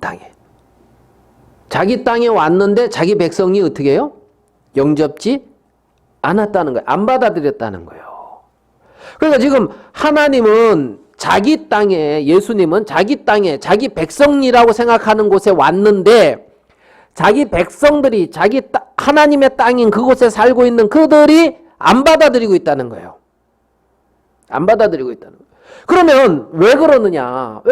땅에 왔는데 자기 백성이 어떻게 해요? 영접지 않았다는 거예요. 안 받아들였다는 거예요. 그러니까 지금 하나님은 자기 땅에, 예수님은 자기 땅에 자기 백성이라고 생각하는 곳에 왔는데 자기 백성들이 하나님의 땅인 그곳에 살고 있는 그들이 안 받아들이고 있다는 거예요. 안 받아들이고 있다는 거예요. 그러면 왜 그러느냐?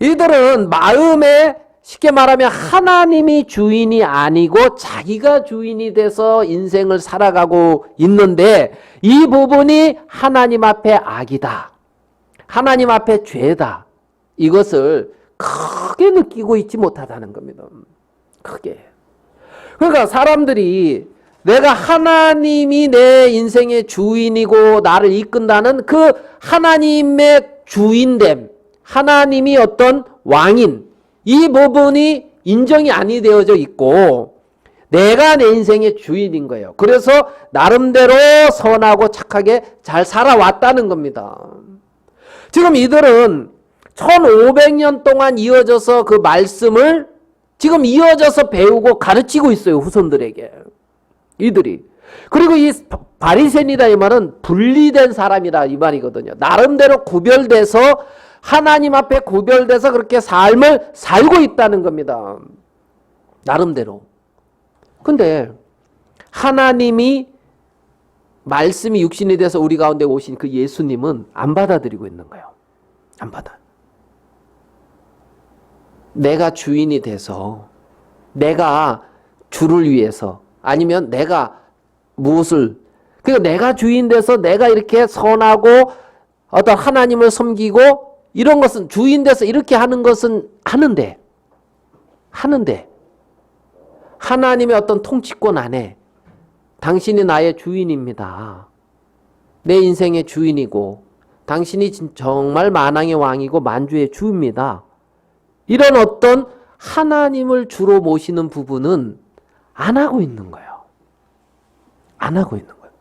이들은 마음에 쉽게 말하면 하나님이 주인이 아니고 자기가 주인이 돼서 인생을 살아가고 있는데 이 부분이 하나님 앞에 악이다. 하나님 앞에 죄다. 이것을 크게 느끼고 있지 못하다는 겁니다. 크게. 그러니까 사람들이 내가 하나님이 내 인생의 주인이고 나를 이끈다는 그 하나님의 주인됨, 하나님이 어떤 왕인, 이 부분이 인정이 아니 되어져 있고 내가 내 인생의 주인인 거예요. 그래서 나름대로 선하고 착하게 잘 살아왔다는 겁니다. 지금 이들은 1500년 동안 이어져서 그 말씀을 지금 이어져서 배우고 가르치고 있어요. 후손들에게. 이들이. 그리고 이 바리새인이다 이 말은 분리된 사람이라 이 말이거든요. 나름대로 구별돼서 하나님 앞에 구별돼서 그렇게 삶을 살고 있다는 겁니다. 나름대로. 근데 하나님이 말씀이 육신이 돼서 우리 가운데 오신 그 예수님은 안 받아들이고 있는 거예요. 안 받아. 내가 주인이 돼서 내가 주를 위해서 아니면 내가 무엇을 그러니까 내가 주인 돼서 내가 이렇게 선하고 어떤 하나님을 섬기고 이런 것은 주인 돼서 이렇게 하는 것은 하는데 하나님의 어떤 통치권 안에 당신이 나의 주인입니다. 내 인생의 주인이고 당신이 정말 만왕의 왕이고 만주의 주입니다. 이런 어떤 하나님을 주로 모시는 부분은 안 하고 있는 거예요. 안 하고 있는 거예요.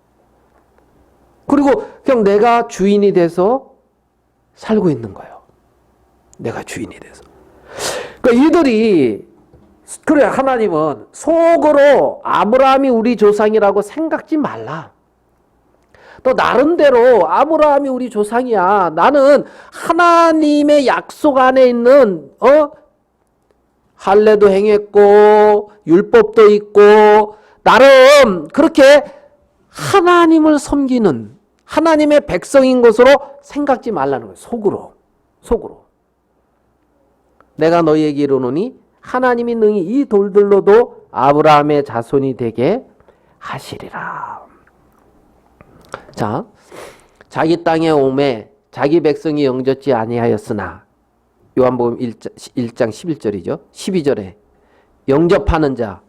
그리고 그냥 내가 주인이 돼서 살고 있는 거예요. 내가 주인이 돼서. 그러니까 이들이 그래 하나님은 속으로 아브라함이 우리 조상이라고 생각지 말라. 또 나름대로 아브라함이 우리 조상이야. 나는 하나님의 약속 안에 있는 할례도 행했고 율법도 있고 나름 그렇게 하나님을 섬기는 하나님의 백성인 것으로 생각지 말라는 거예요. 속으로. 내가 너희에게 이르노니 하나님이 능히 이 돌들로도 아브라함의 자손이 되게 하시리라. 자, 자기 땅에 오매 자기 백성이 영접지 아니하였으나 요한복음 1장 11절이죠. 12절에 영접하는 자,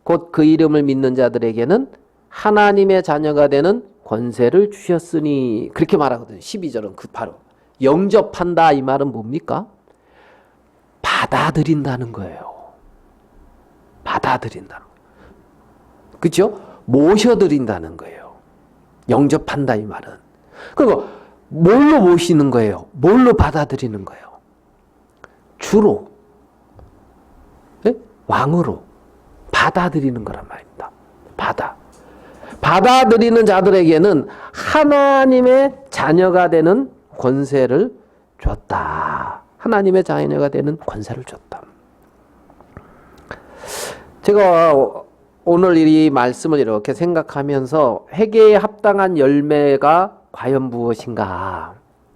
곧 그 이름을 믿는 자들에게는 하나님의 자녀가 되는 권세를 주셨으니 그렇게 말하거든요. 12절은 그 바로 영접한다 이 말은 뭡니까? 받아들인다는 거예요. 받아들인다는 거예요. 그렇죠? 모셔드린다는 거예요. 영접한다 이 말은. 그리고 뭘로 모시는 거예요? 뭘로 받아들이는 거예요? 주로. 왕으로 받아들이는 거란 말입니다. 받아들이는 자들에게는 하나님의 자녀가 되는 권세를 줬다. 하나님의 자녀가 되는 권세를 줬다. 제가 오늘 이 말씀을 이렇게 생각하면서 회개에 합당한 열매가 과연 무엇인가?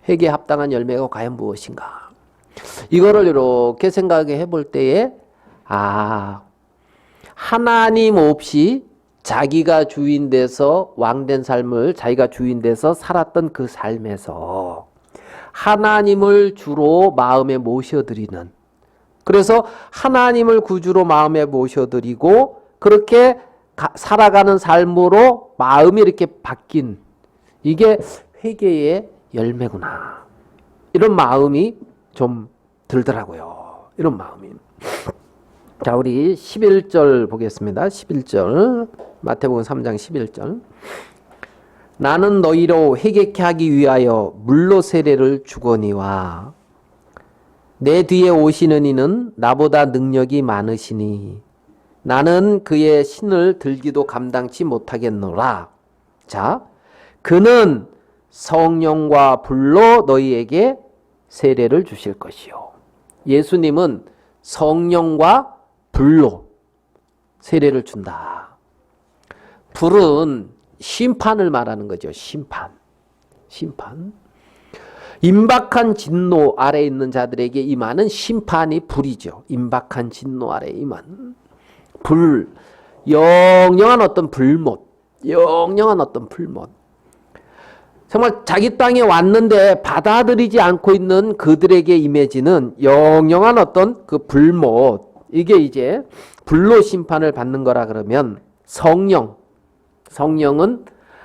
회개에 합당한 열매가 과연 무엇인가? 이거를 이렇게 생각해 볼 때에 하나님 없이 자기가 주인 돼서 왕된 삶을 자기가 주인 돼서 살았던 그 삶에서 하나님을 주로 마음에 모셔드리는, 그래서 하나님을 구주로 마음에 모셔드리고 그렇게 살아가는 삶으로 마음이 이렇게 바뀐, 이게 회개의 열매구나. 이런 마음이 좀 들더라고요. 이런 마음이. 자, 우리 11절 보겠습니다. 11절. 마태복음 3장 11절. 나는 너희로 회개케 하기 위하여 물로 세례를 주거니와 내 뒤에 오시는 이는 나보다 능력이 많으시니 나는 그의 신을 들기도 감당치 못하겠노라. 자, 그는 성령과 불로 너희에게 세례를 주실 것이요. 예수님은 성령과 불로 세례를 준다. 불은 심판을 말하는 거죠. 심판. 임박한 진노 아래에 있는 자들에게 임하는 심판이 불이죠. 임박한 진노 아래에 임한 불. 영영한 어떤 불못. 정말 자기 땅에 왔는데 받아들이지 않고 있는 그들에게 임해지는 영영한 어떤 그 불못. 이게 이제 불로 심판을 받는 거라 그러면 성령은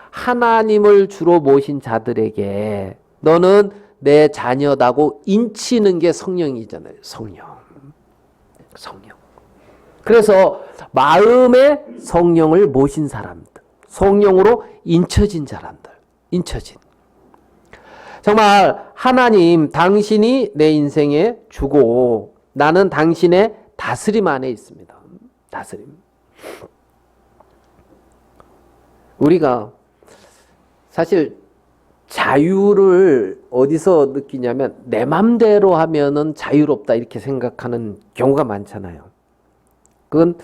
하나님을 주로 모신 자들에게 너는 내 자녀다고 인치는 게 성령이잖아요. 성령. 그래서 마음에 성령을 모신 사람들, 성령으로 인쳐진 사람들, 정말 하나님, 당신이 내 인생의 주고 나는 당신의 다스림 안에 있습니다. 다스림. 우리가 사실 자유를 어디서 느끼냐면 내 맘대로 하면은 자유롭다 이렇게 생각하는 경우가 많잖아요. 그건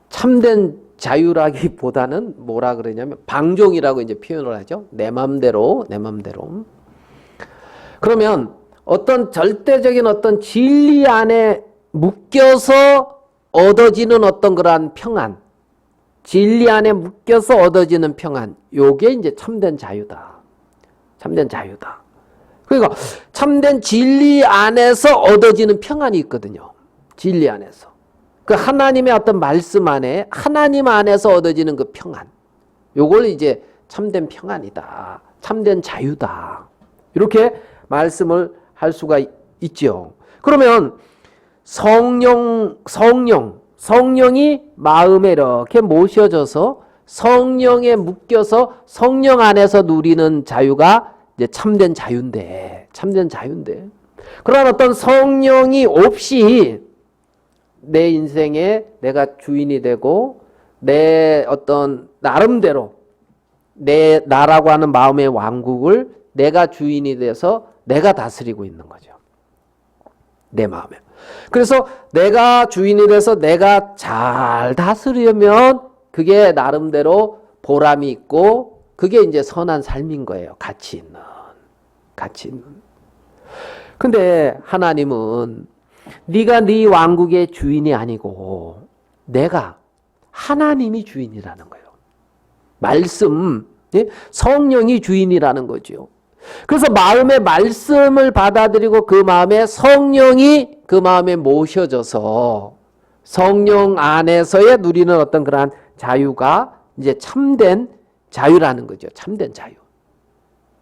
참된 자유라기보다는 뭐라 그러냐면 방종이라고 이제 표현을 하죠. 내 맘대로. 그러면 어떤 절대적인 어떤 진리 안에 묶여서 얻어지는 어떤 그러한 평안, 진리 안에 묶여서 얻어지는 평안, 요게 이제 참된 자유다. 그러니까 참된 진리 안에서 얻어지는 평안이 있거든요. 진리 안에서. 그 하나님의 어떤 말씀 안에, 하나님 안에서 얻어지는 그 평안, 요걸 이제 참된 평안이다. 참된 자유다. 이렇게 말씀을 할 수가 있죠. 그러면 성령이 마음에 이렇게 모셔져서 성령에 묶여서 성령 안에서 누리는 자유가 이제 참된 자유인데. 그런 어떤 성령이 없이 내 인생에 내가 주인이 되고 내 어떤 나름대로 나라고 하는 마음의 왕국을 내가 주인이 돼서 내가 다스리고 있는 거죠. 내 마음에. 그래서 내가 주인이 돼서 내가 잘 다스리면 그게 나름대로 보람이 있고 그게 이제 선한 삶인 거예요. 가치 있는. 근데 하나님은 네가 네 왕국의 주인이 아니고 내가 하나님이 주인이라는 거예요. 말씀, 성령이 주인이라는 거죠. 그래서 마음의 말씀을 받아들이고 그 마음에 성령이 그 마음에 모셔져서 성령 안에서의 누리는 어떤 그러한 자유가 이제 참된 자유라는 거죠. 참된 자유.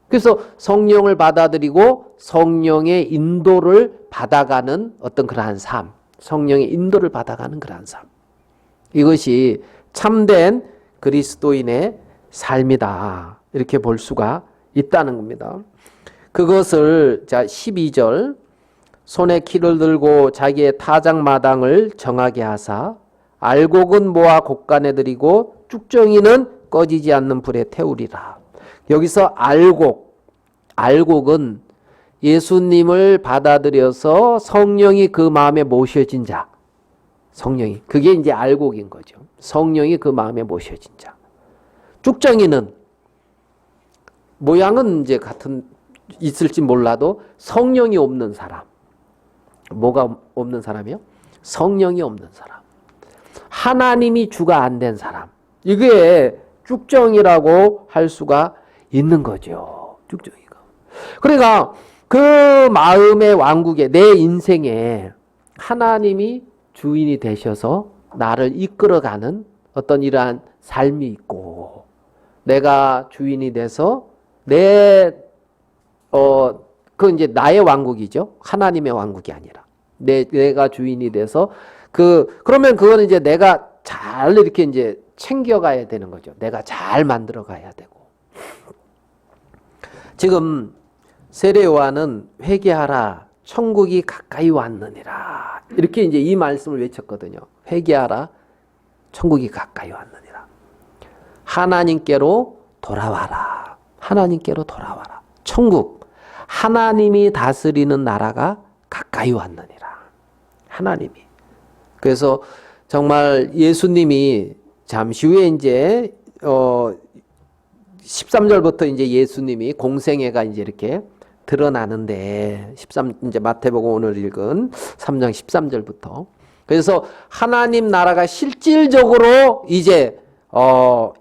그래서 성령을 받아들이고 성령의 인도를 받아가는 어떤 그러한 삶, 성령의 인도를 받아가는 그러한 삶. 이것이 참된 그리스도인의 삶이다. 이렇게 볼 수가 있다는 겁니다. 그것을 자 12절 손에 키를 들고 자기의 타작마당을 정하게 하사 알곡은 모아 곡간에 들이고 쭉정이는 꺼지지 않는 불에 태우리라. 여기서 알곡은 예수님을 받아들여서 성령이 그 마음에 모셔진 자. 성령이. 그게 이제 알곡인 거죠. 성령이 그 마음에 모셔진 자. 쭉정이는 모양은 이제 같은 있을지 몰라도 성령이 없는 사람. 뭐가 없는 사람이요? 성령이 없는 사람. 하나님이 주가 안 된 사람. 이게 쭉정이라고 할 수가 있는 거죠. 쭉정이가. 그러니까 그 마음의 왕국에 내 인생에 하나님이 주인이 되셔서 나를 이끌어가는 어떤 이러한 삶이 있고 내가 주인이 돼서 그 이제 나의 왕국이죠. 하나님의 왕국이 아니라 내가 주인이 돼서 그러면 그거는 이제 내가 잘 이렇게 이제 챙겨가야 되는 거죠. 내가 잘 만들어 가야 되고. 지금 세례 요한은 회개하라 천국이 가까이 왔느니라. 이렇게 이제 이 말씀을 외쳤거든요. 회개하라 천국이 가까이 왔느니라. 하나님께로 돌아와라. 하나님께로 돌아와라. 천국 하나님이 다스리는 나라가 가까이 왔느니라. 하나님이. 그래서 정말 예수님이 잠시 후에 이제 13절부터 이제 예수님이 공생애가 이제 이렇게 드러나는데 이제 마태복음 오늘 읽은 3장 13절부터 그래서 하나님 나라가 실질적으로 이제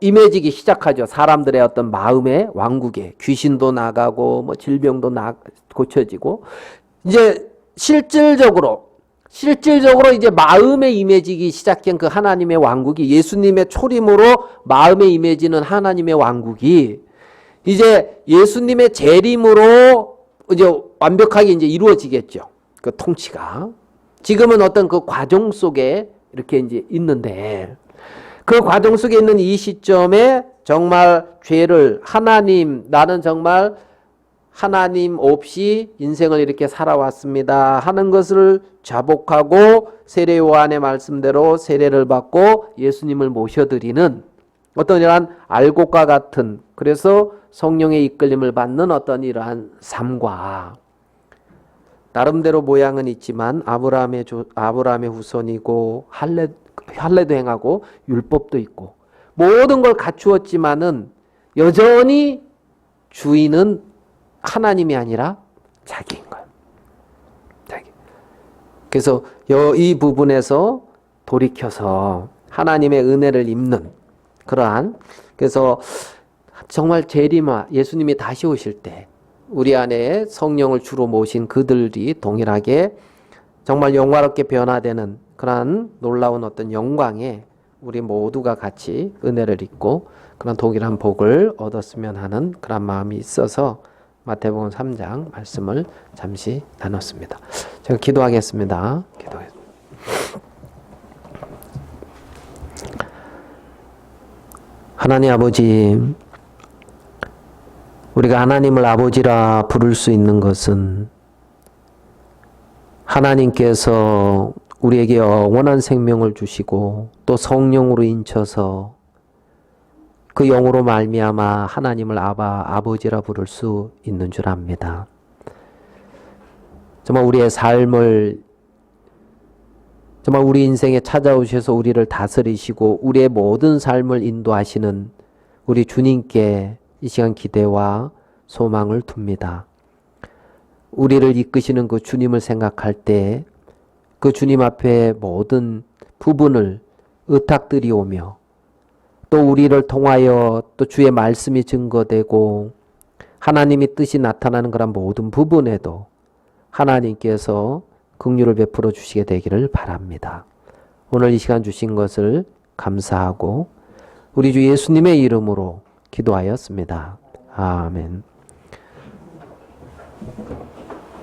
임해지기 시작하죠. 사람들의 어떤 마음의 왕국에 귀신도 나가고 뭐 질병도 고쳐지고 이제 실질적으로 이제 마음에 임해지기 시작한 그 하나님의 왕국이 예수님의 초림으로 마음에 임해지는 하나님의 왕국이 이제 예수님의 재림으로 이제 완벽하게 이제 이루어지겠죠. 그 통치가. 지금은 어떤 그 과정 속에 이렇게 이제 있는데 그 과정 속에 있는 이 시점에 정말 죄를 나는 정말 하나님 없이 인생을 이렇게 살아왔습니다 하는 것을 자복하고 세례 요한의 말씀대로 세례를 받고 예수님을 모셔드리는 어떤 이러한 알곡과 같은 그래서 성령의 이끌림을 받는 어떤 이러한 삶과 나름대로 모양은 있지만 아브라함의 후손이고 할례도 행하고 율법도 있고 모든 걸 갖추었지만은 여전히 주인은 하나님이 아니라 자기인 거예요. 자기. 그래서 이 부분에서 돌이켜서 하나님의 은혜를 입는 그러한 그래서 정말 재림화 예수님이 다시 오실 때 우리 안에 성령을 주로 모신 그들이 동일하게 정말 영화롭게 변화되는 그러한 놀라운 어떤 영광에 우리 모두가 같이 은혜를 입고 그런 동일한 복을 얻었으면 하는 그런 마음이 있어서 마태복음 3장 말씀을 잠시 나눴습니다. 제가 기도하겠습니다. 하나님 아버지, 우리가 하나님을 아버지라 부를 수 있는 것은 하나님께서 우리에게 영원한 생명을 주시고 또 성령으로 인쳐서 그 영으로 말미암아 하나님을 아버지라 부를 수 있는 줄 압니다. 정말 우리의 삶을 정말 우리 인생에 찾아오셔서 우리를 다스리시고 우리의 모든 삶을 인도하시는 우리 주님께 이 시간 기대와 소망을 둡니다. 우리를 이끄시는 그 주님을 생각할 때 그 주님 앞에 모든 부분을 의탁드리오며 또 우리를 통하여 또 주의 말씀이 증거되고 하나님의 뜻이 나타나는 그런 모든 부분에도 하나님께서 긍휼을 베풀어 주시게 되기를 바랍니다. 오늘 이 시간 주신 것을 감사하고 우리 주 예수님의 이름으로 기도하였습니다. 아멘.